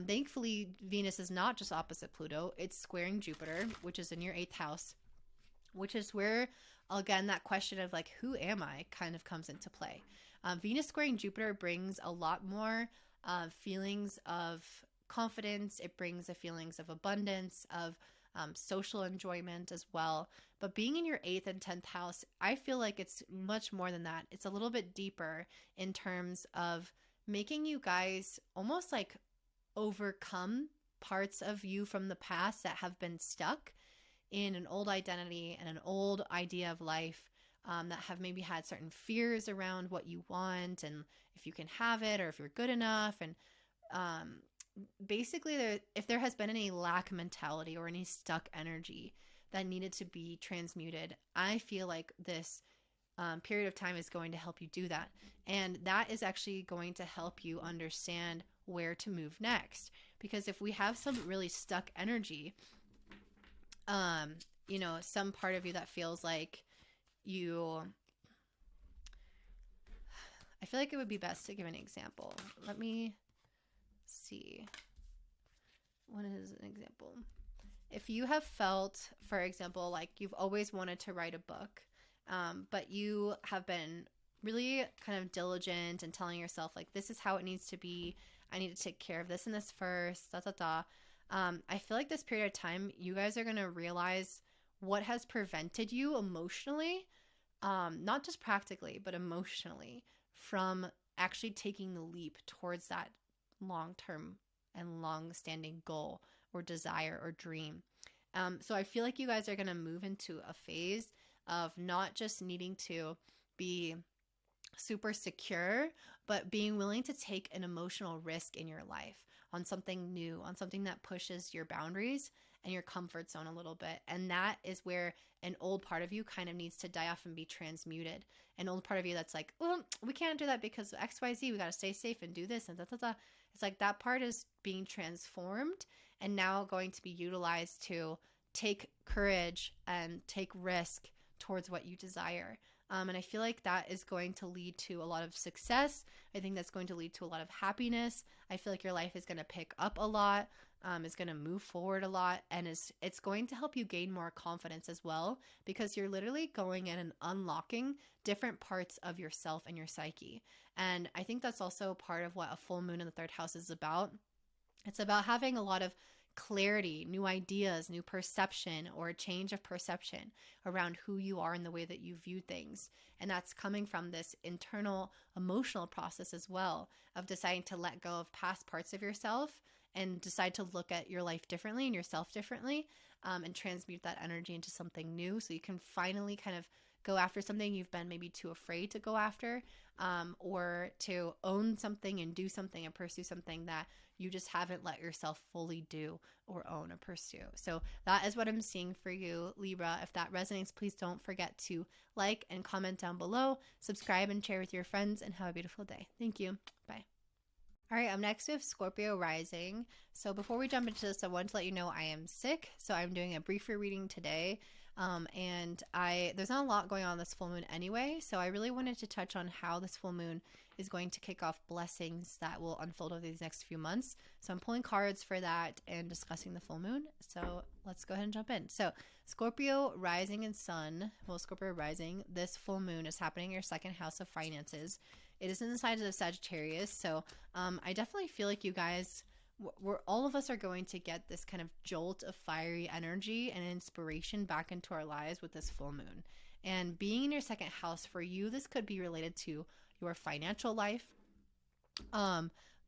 Thankfully, Venus is not just opposite Pluto. It's squaring Jupiter, which is in your 8th house, which is where, again, that question of like, who am I kind of comes into play. Venus squaring Jupiter brings a lot more feelings of confidence. It brings the feelings of abundance, of social enjoyment as well. But being in your 8th and 10th house, I feel like it's much more than that. It's a little bit deeper in terms of making you guys almost like overcome parts of you from the past that have been stuck in an old identity and an old idea of life, that have maybe had certain fears around what you want and if you can have it or if you're good enough. And basically, if there has been any lack mentality or any stuck energy that needed to be transmuted, I feel like this period of time is going to help you do that. And that is actually going to help you understand where to move next. Because if we have some really stuck energy, some part of you that feels like I feel like it would be best to give an example. Let me see. What is an example? If you have felt, for example, like you've always wanted to write a book, but you have been really kind of diligent and telling yourself like, this is how it needs to be. I need to take care of this and this first, I feel like this period of time, you guys are going to realize what has prevented you emotionally, not just practically, but emotionally, from actually taking the leap towards that long-term and long-standing goal or desire or dream. So I feel like you guys are going to move into a phase of not just needing to be super secure, but being willing to take an emotional risk in your life on something new, on something that pushes your boundaries and your comfort zone a little bit. And that is where an old part of you kind of needs to die off and be transmuted. An old part of you that's like, oh, we can't do that because of XYZ. We got to stay safe and do this and da da da. It's like that part is being transformed and now going to be utilized to take courage and take risk towards what you desire. And I feel like that is going to lead to a lot of success. I think that's going to lead to a lot of happiness. I feel like your life is going to pick up a lot, is going to move forward a lot, and it's going to help you gain more confidence as well, because you're literally going in and unlocking different parts of yourself and your psyche. And I think that's also part of what a full moon in the third house is about. It's about having a lot of clarity, new ideas, new perception, or a change of perception around who you are and the way that you view things. And that's coming from this internal emotional process as well of deciding to let go of past parts of yourself and decide to look at your life differently and yourself differently, and transmute that energy into something new so you can finally kind of go after something you've been maybe too afraid to go after, or to own something and do something and pursue something that you just haven't let yourself fully do or own or pursue. So that is what I'm seeing for you, Libra. If that resonates, please don't forget to like and comment down below, subscribe and share with your friends, and have a beautiful day. Thank you. Bye. All right, I'm next with Scorpio Rising. So before we jump into this, I want to let you know I am sick. So I'm doing a briefer reading today. And there's not a lot going on this full moon anyway. So I really wanted to touch on how this full moon is going to kick off blessings that will unfold over these next few months. So I'm pulling cards for that and discussing the full moon. So let's go ahead and jump in. So Scorpio Rising and Sun, Scorpio Rising, this full moon is happening in your second house of finances. It is in the sign of Sagittarius. So I definitely feel like you guys, all of us are going to get this kind of jolt of fiery energy and inspiration back into our lives with this full moon. And being in your second house for you, this could be related to your financial life,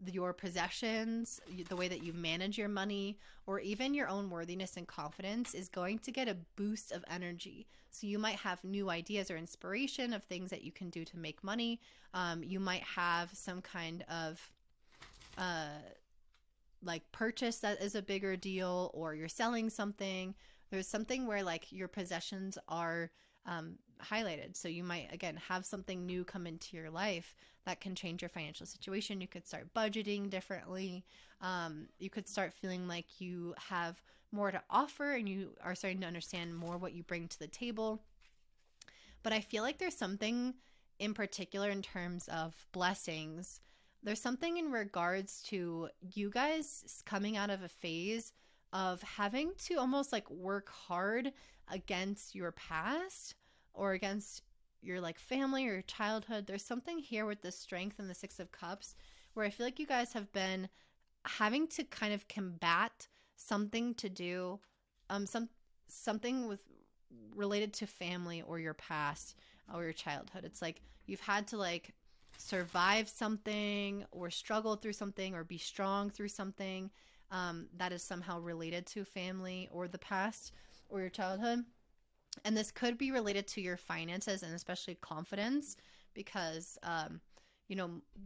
your possessions, the way that you manage your money, or even your own worthiness and confidence is going to get a boost of energy. So you might have new ideas or inspiration of things that you can do to make money. You might have some kind of like purchase that is a bigger deal, or you're selling something. There's something where like your possessions are highlighted. So you might, again, have something new come into your life that can change your financial situation. You could start budgeting differently. You could start feeling like you have more to offer and you are starting to understand more what you bring to the table. But I feel like there's something in particular in terms of blessings. There's something in regards to you guys coming out of a phase of having to almost like work hard against your past or against your like family or your childhood. There's something here with the Strength and the Six of Cups where I feel like you guys have been having to kind of combat something to do, something with related to family or your past or your childhood. It's like you've had to like survive something or struggle through something or be strong through something that is somehow related to family or the past or your childhood. And this could be related to your finances and especially confidence because,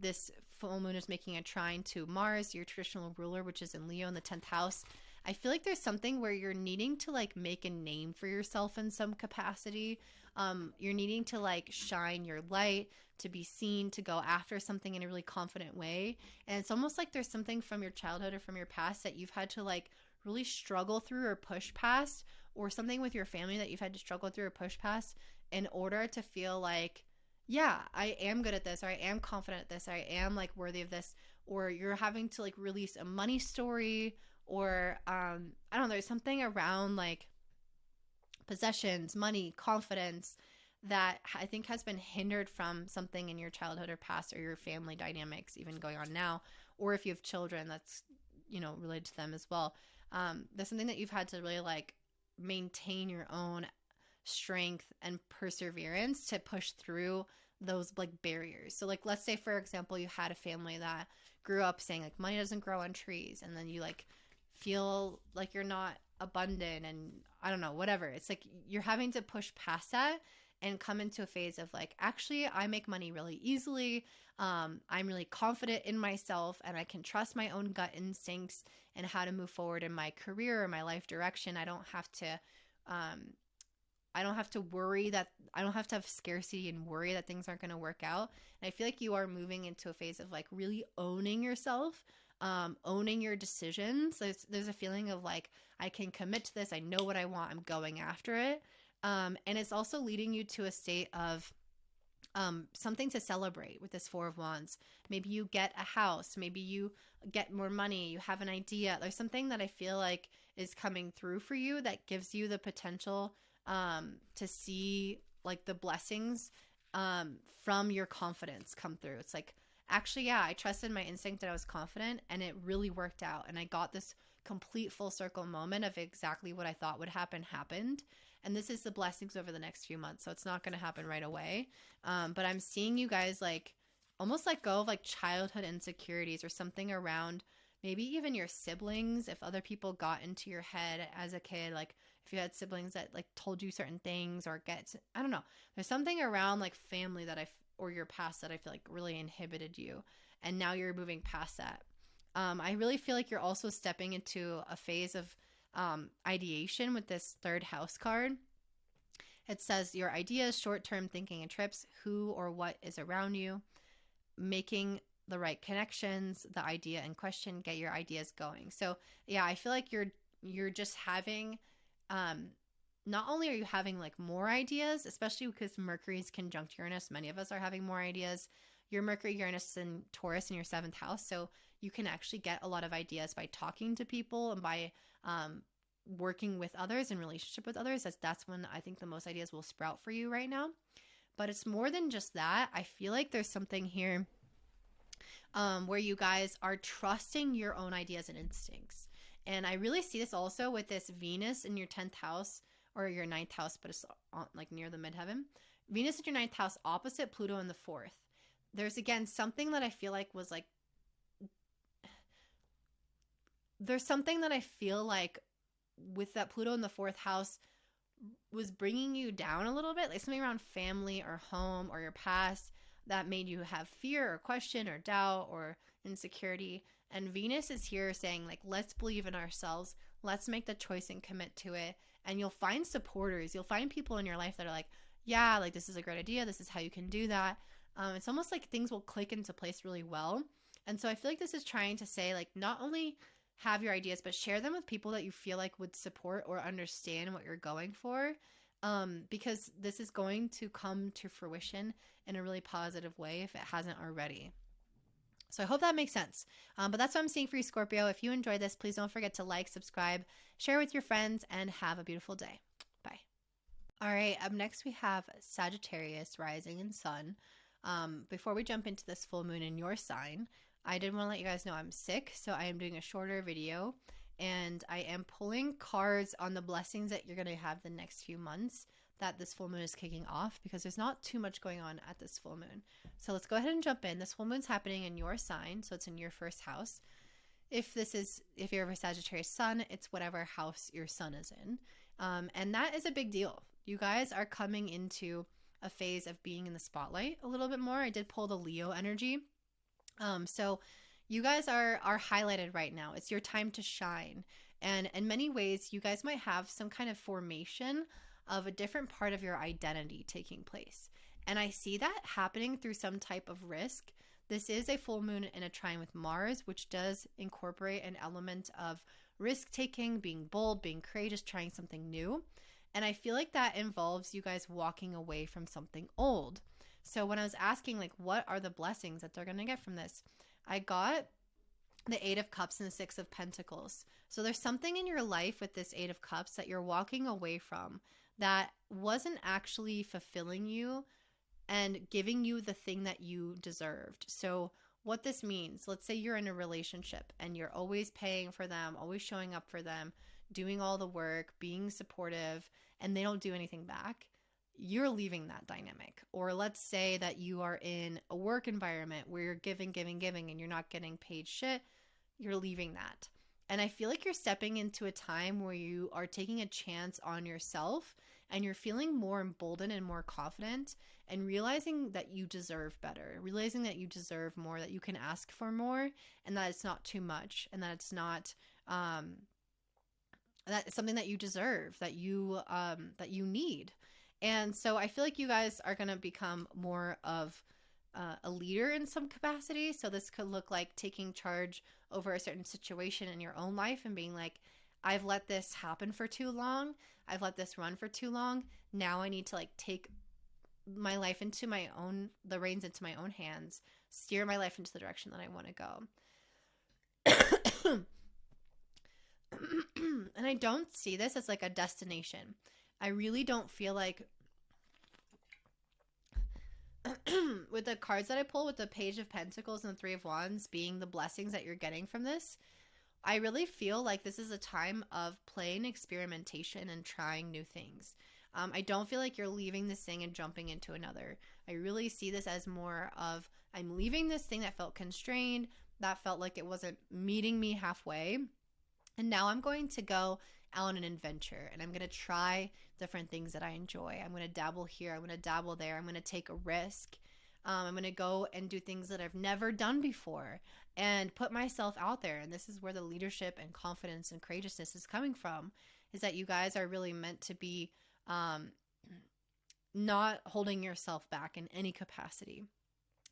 this full moon is making a trine to Mars, your traditional ruler, which is in Leo in the 10th house. I feel like there's something where you're needing to like make a name for yourself in some capacity. You're needing to like shine your light, to be seen, to go after something in a really confident way. And it's almost like there's something from your childhood or from your past that you've had to like really struggle through or push past, or something with your family that you've had to struggle through or push past in order to feel like, yeah, I am good at this, or I am confident at this, or I am like worthy of this, or you're having to like release a money story, or I don't know, there's something around like possessions, money, confidence that I think has been hindered from something in your childhood or past or your family dynamics even going on now, or if you have children, that's related to them as well. That's something that you've had to really like maintain your own strength and perseverance to push through those like barriers. So like, let's say for example, you had a family that grew up saying like money doesn't grow on trees, and then you like feel like you're not abundant, and I don't know, whatever. It's like you're having to push past that and come into a phase of like, actually, I make money really easily. I'm really confident in myself, and I can trust my own gut instincts and how to move forward in my career or my life direction. I don't have to worry that I don't have to have scarcity and worry that things aren't going to work out. And I feel like you are moving into a phase of like really owning yourself, owning your decisions. There's a feeling of like, I can commit to this. I know what I want. I'm going after it. And it's also leading you to a state of something to celebrate with this Four of Wands. Maybe you get a house. Maybe you get more money. You have an idea. There's something that I feel like is coming through for you that gives you the potential to see like the blessings from your confidence come through. It's like, actually, yeah, I trusted my instinct that I was confident, and it really worked out. And I got this complete full circle moment of exactly what I thought would happen happened. And this is the blessings over the next few months. So it's not going to happen right away. But I'm seeing you guys like almost let go of like childhood insecurities or something around maybe even your siblings. If other people got into your head as a kid, like if you had siblings that like told you certain things or I don't know, there's something around like family that or your past that I feel like really inhibited you. And now you're moving past that. I really feel like you're also stepping into a phase of ideation with this third house card. It says your ideas, short-term thinking and trips, who or what is around you, making the right connections, the idea in question, get your ideas going. So yeah, I feel like you're just having, not only are you having like more ideas, especially because Mercury's conjunct Uranus, many of us are having more ideas. Your Mercury, Uranus, and Taurus in your 7th house. So you can actually get a lot of ideas by talking to people and by working with others in relationship with others. That's when I think the most ideas will sprout for you right now. But it's more than just that. I feel like there's something here where you guys are trusting your own ideas and instincts. And I really see this also with this Venus in your 10th house or your 9th house, but it's like near the midheaven. Venus in your 9th house opposite Pluto in the 4th. There's again something that I feel like was like, there's something that I feel like with that Pluto in the 4th house was bringing you down a little bit, like something around family or home or your past that made you have fear or question or doubt or insecurity. And Venus is here saying like, let's believe in ourselves. Let's make the choice and commit to it. And you'll find supporters. You'll find people in your life that are like, yeah, like this is a great idea. This is how you can do that. It's almost like things will click into place really well. And so I feel like this is trying to say like, not only have your ideas, but share them with people that you feel like would support or understand what you're going for. Because this is going to come to fruition in a really positive way if it hasn't already. So I hope that makes sense. But that's what I'm seeing for you, Scorpio. If you enjoyed this, please don't forget to like, subscribe, share with your friends, and have a beautiful day. Bye. All right, up next we have Sagittarius Rising and Sun. Before we jump into this full moon in your sign, I did want to let you guys know I'm sick, so I am doing a shorter video, and I am pulling cards on the blessings that you're going to have the next few months that this full moon is kicking off, because there's not too much going on at this full moon. So let's go ahead and jump in. This full moon's happening in your sign, so it's in your 1st house. If you're a Sagittarius sun, it's whatever house your sun is in. And that is a big deal. You guys are coming into a phase of being in the spotlight a little bit more. I did pull the Leo energy. So you guys are highlighted right now. It's your time to shine. And in many ways, you guys might have some kind of formation of a different part of your identity taking place. And I see that happening through some type of risk. This is a full moon in a trine with Mars, which does incorporate an element of risk taking, being bold, being courageous, trying something new. And I feel like that involves you guys walking away from something old. So when I was asking, like, what are the blessings that they're going to get from this? I got the 8 of Cups and the 6 of Pentacles. So there's something in your life with this 8 of Cups that you're walking away from that wasn't actually fulfilling you and giving you the thing that you deserved. So what this means, let's say you're in a relationship and you're always paying for them, always showing up for them, doing all the work, being supportive, and they don't do anything back, you're leaving that dynamic. Or let's say that you are in a work environment where you're giving, giving, giving, and you're not getting paid shit, you're leaving that. And I feel like you're stepping into a time where you are taking a chance on yourself and you're feeling more emboldened and more confident and realizing that you deserve better, realizing that you deserve more, that you can ask for more, and that it's not too much, and that it's not that it's something that you deserve, that you need. And so I feel like you guys are going to become more of a leader in some capacity. So this could look like taking charge over a certain situation in your own life and being like, I've let this happen for too long. I've let this run for too long. Now I need to like take my life into my own, the reins into my own hands, steer my life into the direction that I want to go. And I don't see this as like a destination. I really don't feel like with the cards that I pull, with the Page of Pentacles and the Three of Wands being the blessings that you're getting from this, I really feel like this is a time of play and experimentation and trying new things. I don't feel like you're leaving this thing and jumping into another. I really see this as more of, I'm leaving this thing that felt constrained, that felt like it wasn't meeting me halfway. And now I'm going to go out on an adventure and I'm going to try different things that I enjoy. I'm going to dabble here. I'm going to dabble there. I'm going to take a risk. I'm going to go and do things that I've never done before and put myself out there. And this is where the leadership and confidence and courageousness is coming from, is that you guys are really meant to be not holding yourself back in any capacity.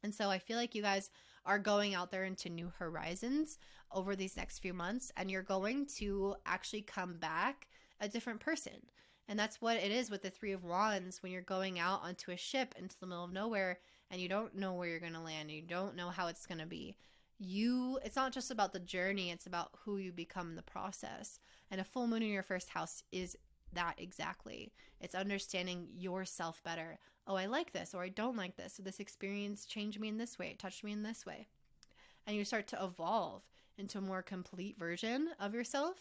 And so I feel like you guys are going out there into new horizons over these next few months, and you're going to actually come back a different person. And that's what it is with the Three of Wands when you're going out onto a ship into the middle of nowhere and you don't know where you're going to land, and you don't know how it's going to be. It's not just about the journey, it's about who you become in the process. And a full moon in your first house is that exactly. It's understanding yourself better. Oh, I like this, or I don't like this. So this experience changed me in this way. It touched me in this way. And you start to evolve into a more complete version of yourself.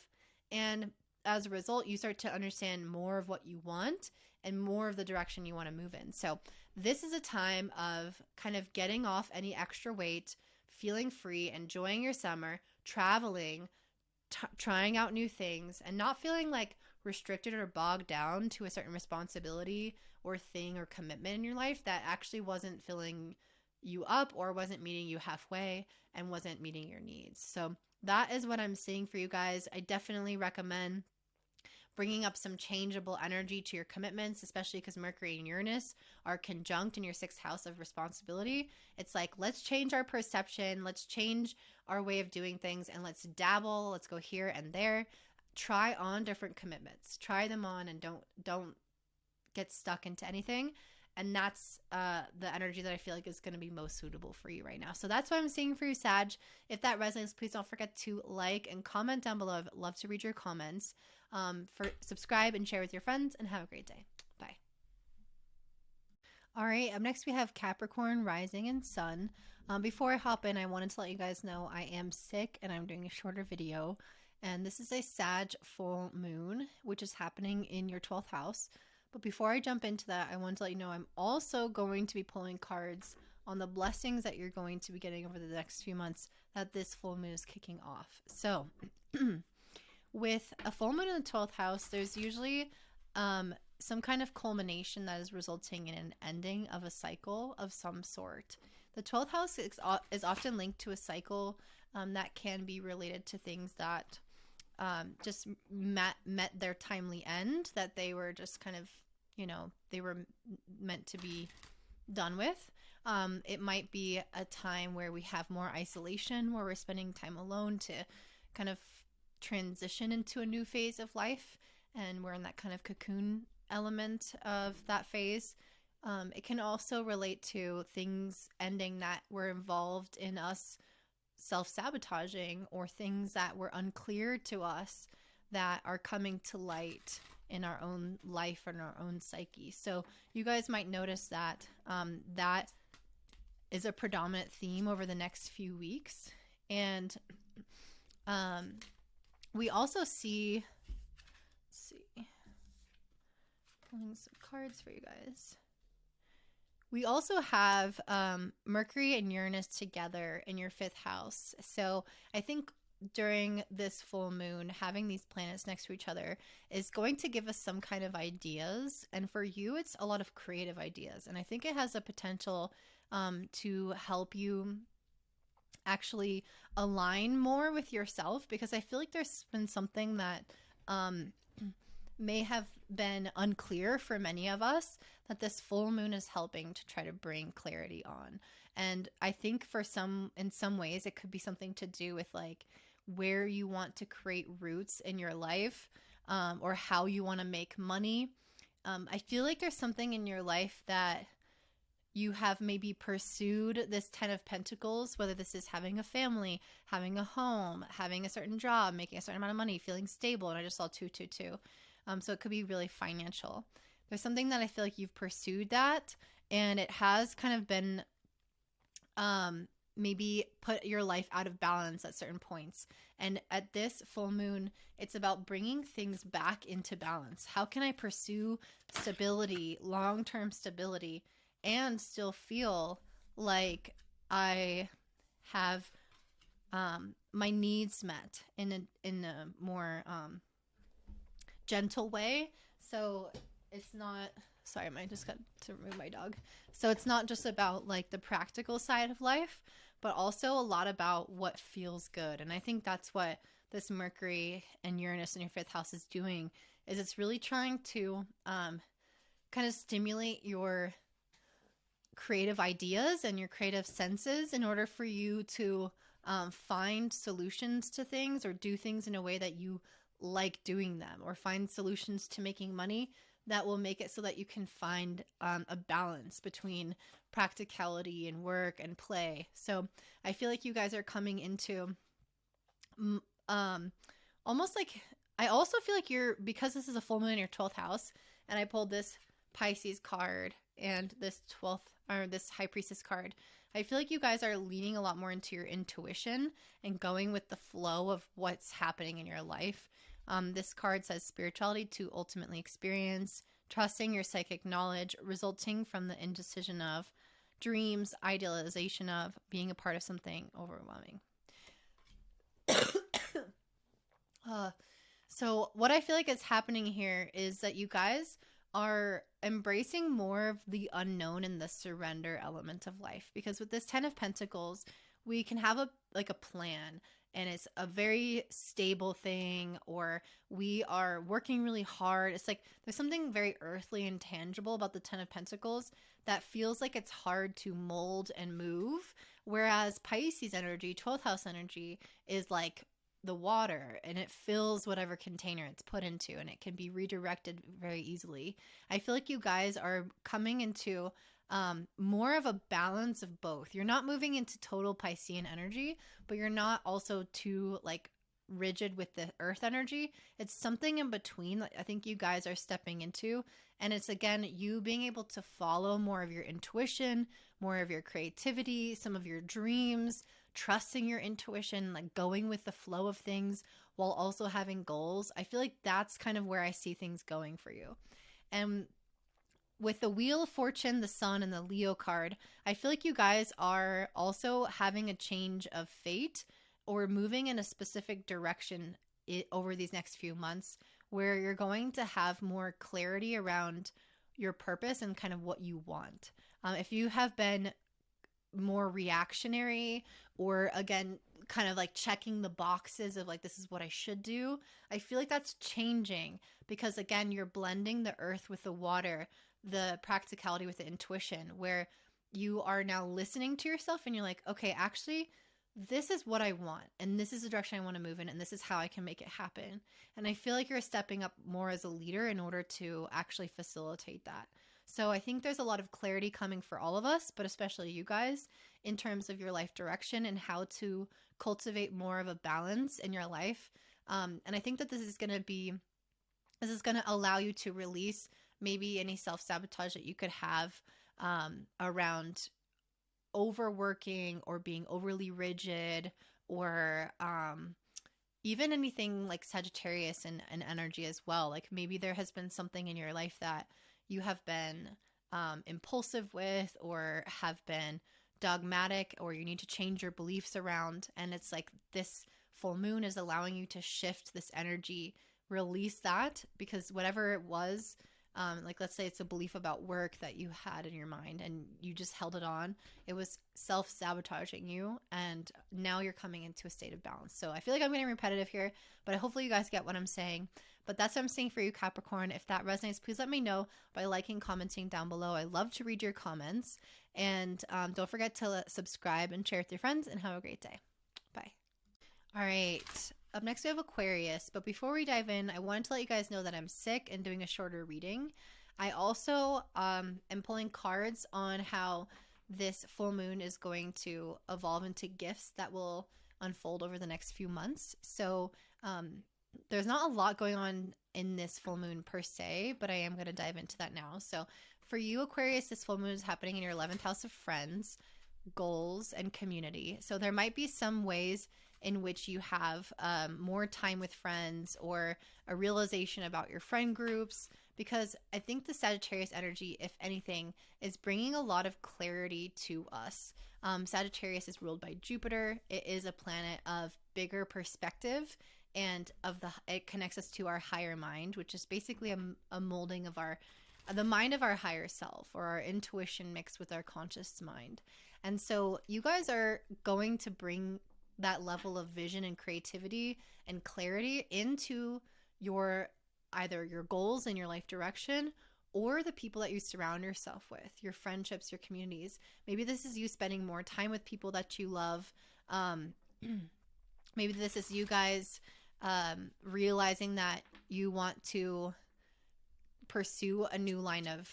And as a result, you start to understand more of what you want and more of the direction you want to move in. So this is a time of kind of getting off any extra weight, feeling free, enjoying your summer, traveling, trying out new things, and not feeling like restricted or bogged down to a certain responsibility or thing or commitment in your life that actually wasn't filling you up or wasn't meeting you halfway and wasn't meeting your needs. So that is what I'm seeing for you guys. I definitely recommend bringing up some changeable energy to your commitments, especially because Mercury and Uranus are conjunct in your sixth house of responsibility. It's like, let's change our perception, let's change our way of doing things, and let's dabble, let's go here and there. Try on different commitments. Try them on and don't get stuck into anything. And that's the energy that I feel like is going to be most suitable for you right now. So that's what I'm seeing for you, Sag. If that resonates, please don't forget to like and comment down below. I'd love to read your comments. Subscribe and share with your friends, and have a great day. Bye. All right, up next we have Capricorn Rising and Sun. Before I hop in, I wanted to let you guys know I am sick and I'm doing a shorter video. And this is a Sag full moon, which is happening in your 12th house. But before I jump into that, I want to let you know I'm also going to be pulling cards on the blessings that you're going to be getting over the next few months that this full moon is kicking off. So with a full moon in the 12th house, there's usually some kind of culmination that is resulting in an ending of a cycle of some sort. The 12th house is often linked to a cycle that can be related to things that just met their timely end, that they were just kind of, they were meant to be done with. It might be a time where we have more isolation, where we're spending time alone to kind of transition into a new phase of life, and we're in that kind of cocoon element of that phase. It can also relate to things ending that were involved in us self-sabotaging, or things that were unclear to us that are coming to light in our own life and our own psyche. So you guys might notice that that is a predominant theme over the next few weeks. And we also see, let's see, pulling some cards for you guys. We also have Mercury and Uranus together in your 5th house. So I think during this full moon, having these planets next to each other is going to give us some kind of ideas. And for you, it's a lot of creative ideas. And I think it has a potential to help you actually align more with yourself, because I feel like there's been something that may have been unclear for many of us that this full moon is helping to try to bring clarity on. And I think in some ways, it could be something to do with like where you want to create roots in your life, or how you want to make money. I feel like there's something in your life that you have maybe pursued this 10 of Pentacles, whether this is having a family, having a home, having a certain job, making a certain amount of money, feeling stable. And I just saw 222. So it could be really financial. There's something that I feel like you've pursued that, and it has kind of been maybe put your life out of balance at certain points. And at this full moon, it's about bringing things back into balance. How can I pursue stability, long-term stability, and still feel like I have my needs met in a more gentle way? So it's not, sorry, I just got to remove my dog. So it's not just about like the practical side of life, but also a lot about what feels good. And I think that's what this Mercury and Uranus in your 5th house is doing, is it's really trying to kind of stimulate your creative ideas and your creative senses in order for you to find solutions to things, or do things in a way that you like doing them, or find solutions to making money that will make it so that you can find a balance between practicality and work and play. So I feel like you guys are coming into almost like, I also feel like because this is a full moon in your 12th house, and I pulled this Pisces card and this 12th, or this High Priestess card, I feel like you guys are leaning a lot more into your intuition and going with the flow of what's happening in your life. This card says spirituality to ultimately experience, trusting your psychic knowledge, resulting from the indecision of dreams, idealization of being a part of something overwhelming. So what I feel like is happening here is that you guys are embracing more of the unknown and the surrender element of life. Because with this 10 of Pentacles, we can have a plan, and it's a very stable thing, or we are working really hard. It's like there's something very earthly and tangible about the 10 of Pentacles that feels like it's hard to mold and move. Whereas Pisces energy, 12th house energy, is like the water, and it fills whatever container it's put into, and it can be redirected very easily. I feel like you guys are coming into more of a balance of both. You're not moving into total Piscean energy, but you're not also too like rigid with the earth energy. It's something in between that I think you guys are stepping into. And it's, again, you being able to follow more of your intuition, more of your creativity, some of your dreams, trusting your intuition, like going with the flow of things while also having goals. I feel like that's kind of where I see things going for you. And with the Wheel of Fortune, the Sun, and the Leo card, I feel like you guys are also having a change of fate or moving in a specific direction over these next few months, where you're going to have more clarity around your purpose and kind of what you want. If you have been more reactionary, or again, kind of like checking the boxes of like, this is what I should do, I feel like that's changing, because again, you're blending the earth with the water, the practicality with the intuition, where you are now listening to yourself and you're like, okay, actually, this is what I want, and this is the direction I want to move in, and this is how I can make it happen. And I feel like you're stepping up more as a leader in order to actually facilitate that. So I think there's a lot of clarity coming for all of us, but especially you guys, in terms of your life direction and how to cultivate more of a balance in your life. And I think that this is going to allow you to release maybe any self-sabotage that you could have around overworking or being overly rigid, or even anything like Sagittarius and energy as well. Like maybe there has been something in your life that you have been impulsive with, or have been dogmatic, or you need to change your beliefs around. And it's like this full moon is allowing you to shift this energy, release that, because whatever it was, like let's say it's a belief about work that you had in your mind and you just held it on. It was self-sabotaging you, and now you're coming into a state of balance. So I feel like I'm getting repetitive here, but hopefully you guys get what I'm saying. But that's what I'm saying for you, Capricorn. If that resonates, please let me know by liking, commenting down below. I love to read your comments. And don't forget to subscribe and share with your friends, and have a great day. Bye. All right. Up next, we have Aquarius. But before we dive in, I wanted to let you guys know that I'm sick and doing a shorter reading. I also am pulling cards on how this full moon is going to evolve into gifts that will unfold over the next few months. So there's not a lot going on in this full moon per se, but I am going to dive into that now. So for you, Aquarius, this full moon is happening in your 11th house of friends, goals, and community. So there might be some ways in which you have more time with friends, or a realization about your friend groups, because I think the Sagittarius energy, if anything, is bringing a lot of clarity to us. Sagittarius is ruled by Jupiter. It is a planet of bigger perspective, and it connects us to our higher mind, which is basically a molding of the mind of our higher self, or our intuition mixed with our conscious mind. And so you guys are going to bring that level of vision and creativity and clarity into either your goals and your life direction, or the people that you surround yourself with, your friendships, your communities. Maybe this is you spending more time with people that you love. Maybe this is you guys realizing that you want to pursue a new line of,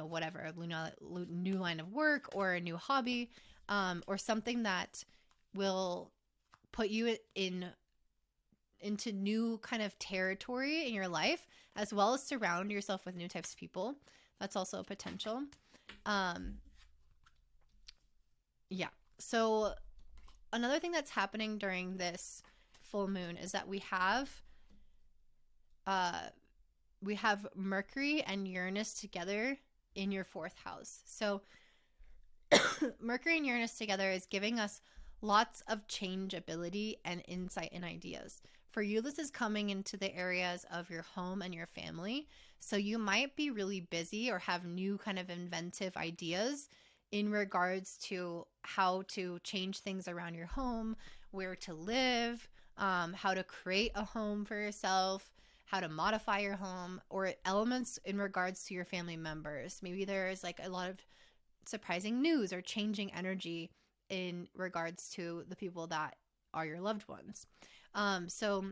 whatever, a new line of work, or a new hobby, or something that will put you into new kind of territory in your life, as well as surround yourself with new types of people. That's also a potential. Yeah. So another thing that's happening during this full moon is that we have Mercury and Uranus together in your 4th house. So Mercury and Uranus together is giving us lots of change ability and insight and ideas. For you, this is coming into the areas of your home and your family. So you might be really busy, or have new kind of inventive ideas in regards to how to change things around your home, where to live, how to create a home for yourself, how to modify your home, or elements in regards to your family members. Maybe there's like a lot of surprising news or changing energy in regards to the people that are your loved ones. So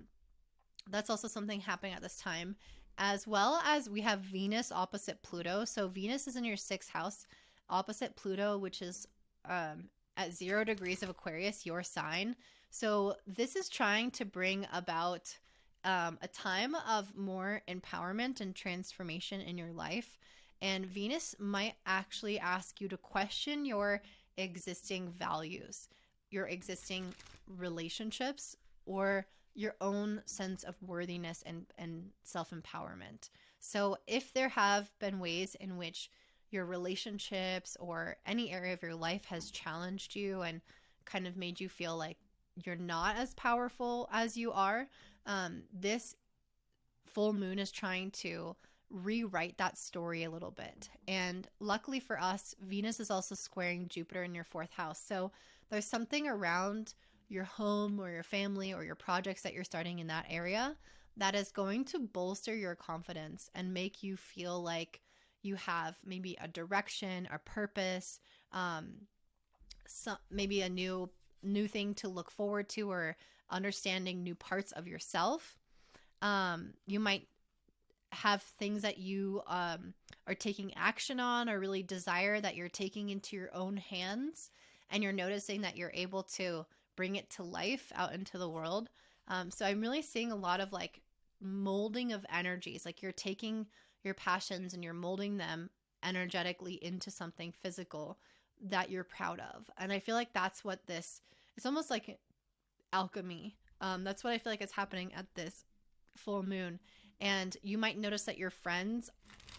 that's also something happening at this time, as well as we have Venus opposite Pluto. So Venus is in your 6th house opposite Pluto, which is at 0 degrees of Aquarius, your sign. So this is trying to bring about a time of more empowerment and transformation in your life. And Venus might actually ask you to question your existing values, your existing relationships, or your own sense of worthiness and self-empowerment. So if there have been ways in which your relationships or any area of your life has challenged you and kind of made you feel like you're not as powerful as you are, this full moon is trying to rewrite that story a little bit. And luckily for us, Venus is also squaring Jupiter in your 4th house. So there's something around your home or your family or your projects that you're starting in that area that is going to bolster your confidence and make you feel like you have maybe a direction, a purpose, maybe a new thing to look forward to, or understanding new parts of yourself. You might have things that you are taking action on, or really desire, that you're taking into your own hands, and you're noticing that you're able to bring it to life out into the world. So I'm really seeing a lot of like molding of energies, like you're taking your passions and you're molding them energetically into something physical that you're proud of. And I feel like that's what this, it's almost like alchemy. That's what I feel like is happening at this full moon. And you might notice that your friends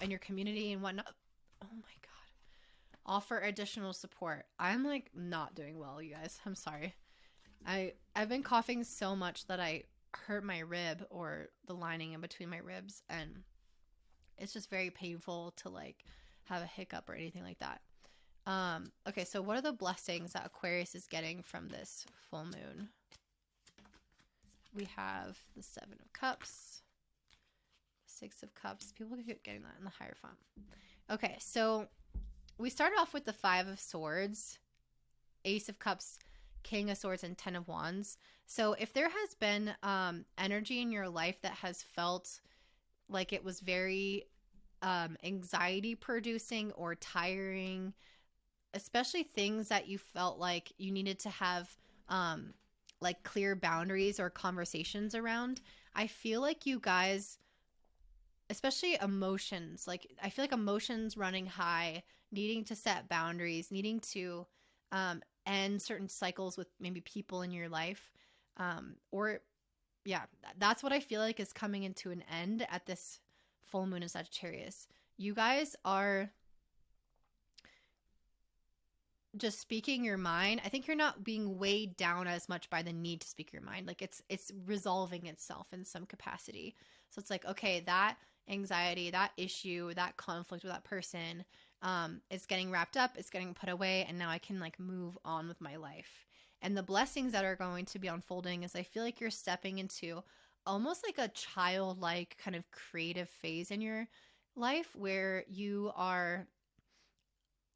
and your community and whatnot, oh my God, offer additional support. I'm like not doing well, you guys. I'm sorry. I've been coughing so much that I hurt my rib, or the lining in between my ribs, and it's just very painful to like have a hiccup or anything like that. Okay, so what are the blessings that Aquarius is getting from this full moon? We have the 7 of Cups, 6 of Cups. People keep getting that in the higher font. Okay, so we started off with the 5 of Swords, Ace of Cups, King of Swords, and 10 of Wands. So if there has been energy in your life that has felt like it was very anxiety producing or tiring, especially things that you felt like you needed to have like clear boundaries or conversations around, I feel like you guys, especially emotions, like I feel like emotions running high, needing to set boundaries, needing to end certain cycles with maybe people in your life, or yeah, that's what I feel like is coming into an end at this full moon in Sagittarius. You guys are just speaking your mind. I think you're not being weighed down as much by the need to speak your mind. Like it's resolving itself in some capacity. So it's like, okay, that anxiety, that issue, that conflict with that person is getting wrapped up, it's getting put away, and now I can like move on with my life. And the blessings that are going to be unfolding is I feel like you're stepping into almost like a childlike kind of creative phase in your life where you are,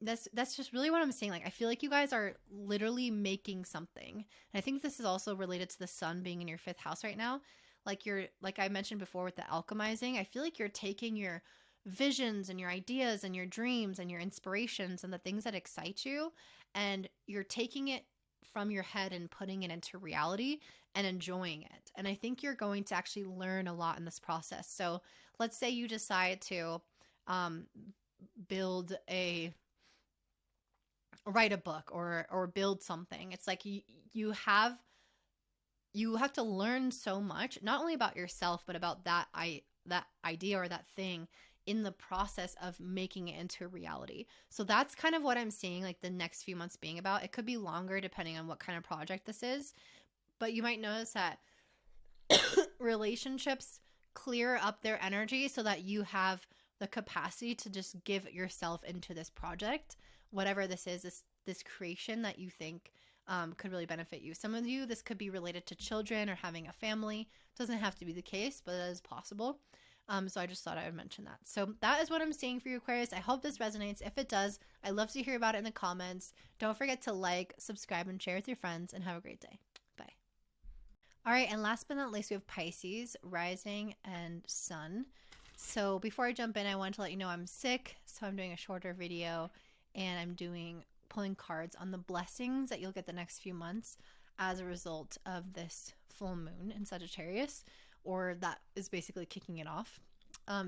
that's just really what I'm saying. Like, I feel like you guys are literally making something. And I think this is also related to the sun being in your 5th house right now. Like you're, like I mentioned before with the alchemizing, I feel like you're taking your visions and your ideas and your dreams and your inspirations and the things that excite you, and you're taking it from your head and putting it into reality and enjoying it. And I think you're going to actually learn a lot in this process. So let's say you decide to write a book or build something. It's like you have to learn so much, not only about yourself, but about that idea or that thing in the process of making it into reality. So that's kind of what I'm seeing like the next few months being about. It could be longer depending on what kind of project this is, but you might notice that relationships clear up their energy so that you have the capacity to just give yourself into this project, whatever this is, this creation that you think could really benefit you. Some of you, this could be related to children or having a family. It doesn't have to be the case, but it is possible. So I just thought I would mention that. So that is what I'm seeing for you, Aquarius. I hope this resonates. If it does, I'd love to hear about it in the comments. Don't forget to like, subscribe, and share with your friends, and have a great day. Bye. All right, and last but not least, we have Pisces, Rising, and Sun. So before I jump in, I wanted to let you know I'm sick, so I'm doing a shorter video, and I'm pulling cards on the blessings that you'll get the next few months as a result of this full moon in Sagittarius, or that is basically kicking it off.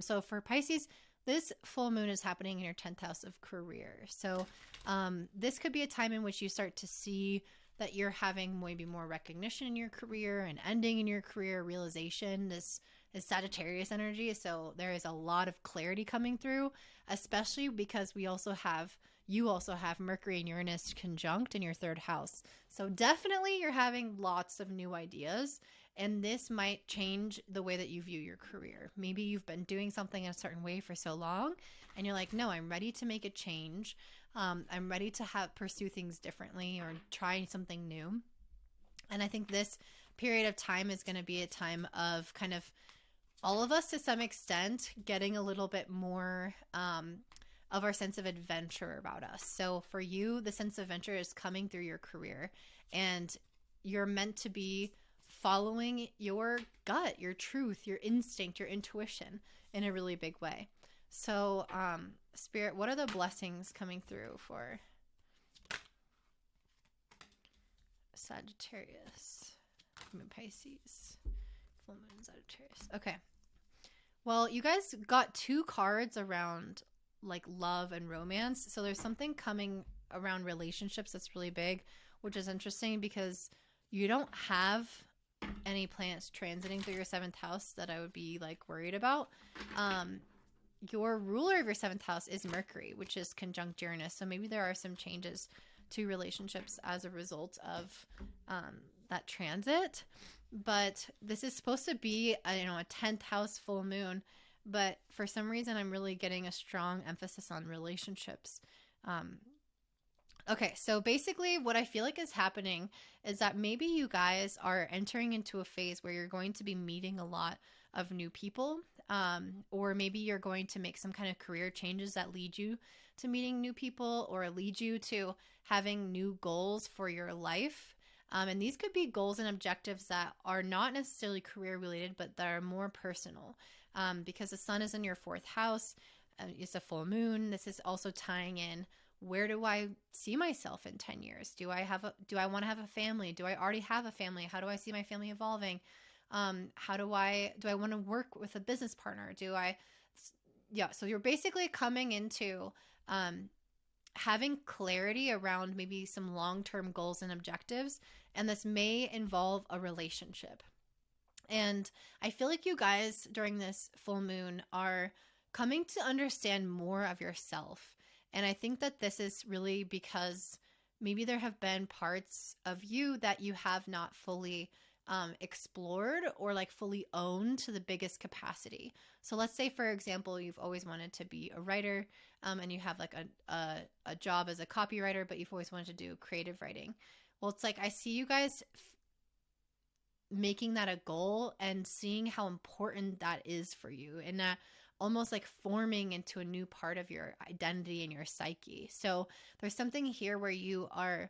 So for Pisces, this full moon is happening in your 10th house of career. So this could be a time in which you start to see that you're having maybe more recognition in your career and ending in your career, realization. This is Sagittarius energy. So there is a lot of clarity coming through, especially because you also have Mercury and Uranus conjunct in your 3rd house. So definitely you're having lots of new ideas, and this might change the way that you view your career. Maybe you've been doing something in a certain way for so long, and you're like, no, I'm ready to make a change. I'm ready to pursue things differently or try something new. And I think this period of time is going to be a time of kind of all of us to some extent getting a little bit more of our sense of adventure about us. So for you, the sense of adventure is coming through your career, and you're meant to be following your gut, your truth, your instinct, your intuition in a really big way. So, Spirit, what are the blessings coming through for Sagittarius, Moon Pisces, full moon Sagittarius? Okay. Well, you guys got 2 cards around like love and romance. So there's something coming around relationships that's really big, which is interesting because you don't have any planets transiting through your 7th house that I would be like worried about. Your ruler of your 7th house is Mercury, which is conjunct Uranus. So maybe there are some changes to relationships as a result of that transit. But this is supposed to be a 10th house full moon. But for some reason, I'm really getting a strong emphasis on relationships. Okay, so basically what I feel like is happening is that maybe you guys are entering into a phase where you're going to be meeting a lot of new people, or maybe you're going to make some kind of career changes that lead you to meeting new people or lead you to having new goals for your life. And these could be goals and objectives that are not necessarily career related, but that are more personal, because the sun is in your 4th house. It's a full moon. This is also tying in, where do I see myself in 10 years? Do I want to have a family? Do I already have a family? How do I see my family evolving? Do I want to work with a business partner? So you're basically coming into having clarity around maybe some long-term goals and objectives, and this may involve a relationship. And I feel like you guys during this full moon are coming to understand more of yourself. And I think that this is really because maybe there have been parts of you that you have not fully explored or like fully owned to the biggest capacity. So let's say, for example, you've always wanted to be a writer, and you have like a job as a copywriter, but you've always wanted to do creative writing. Well, it's like I see you guys making that a goal and seeing how important that is for you, and that almost like forming into a new part of your identity and your psyche. So there's something here where you are,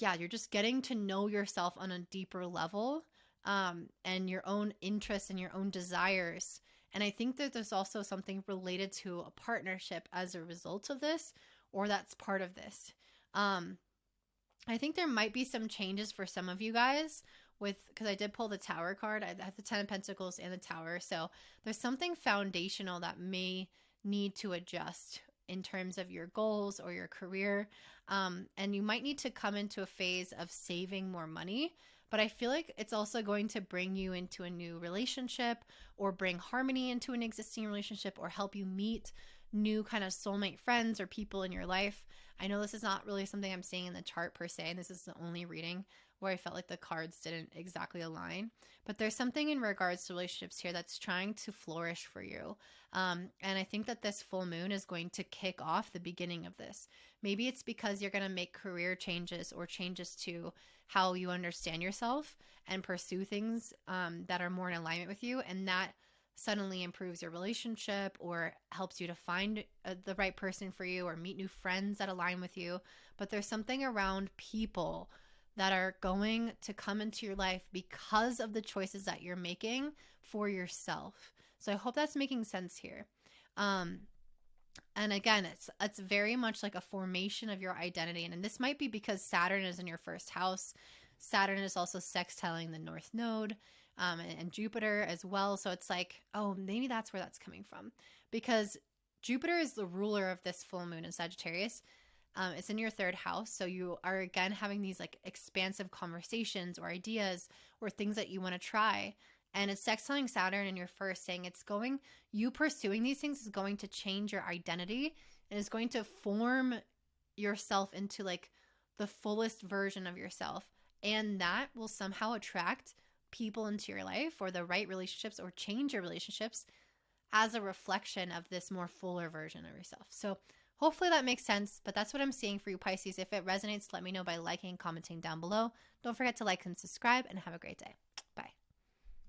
you're just getting to know yourself on a deeper level, and your own interests and your own desires. And I think that there's also something related to a partnership as a result of this, or that's part of this. I think there might be some changes for some of you guys because I did pull the Tower card. I have the 10 of Pentacles and the Tower. So there's something foundational that may need to adjust in terms of your goals or your career. And you might need to come into a phase of saving more money. But I feel like it's also going to bring you into a new relationship, or bring harmony into an existing relationship, or help you meet new kind of soulmate friends or people in your life. I know this is not really something I'm seeing in the chart per se, and this is the only reading where I felt like the cards didn't exactly align. But there's something in regards to relationships here that's trying to flourish for you. And I think that this full moon is going to kick off the beginning of this. Maybe it's because you're going to make career changes or changes to how you understand yourself and pursue things that are more in alignment with you, and that suddenly improves your relationship or helps you to find the right person for you or meet new friends that align with you. But there's something around people that are going to come into your life because of the choices that you're making for yourself. So I hope that's making sense here. And again, it's very much like a formation of your identity. And this might be because Saturn is in your 1st house. Saturn is also sextiling the North Node, and Jupiter as well. So it's like, oh, maybe that's where that's coming from, because Jupiter is the ruler of this full moon in Sagittarius. It's in your 3rd house. So you are again having these like expansive conversations or ideas or things that you want to try. And it's sextiling Saturn in your 1st, saying you pursuing these things is going to change your identity and is going to form yourself into like the fullest version of yourself. And that will somehow attract people into your life, or the right relationships, or change your relationships as a reflection of this more fuller version of yourself. So hopefully that makes sense, but that's what I'm seeing for you, Pisces. If it resonates, let me know by liking and commenting down below. Don't forget to like and subscribe, and have a great day.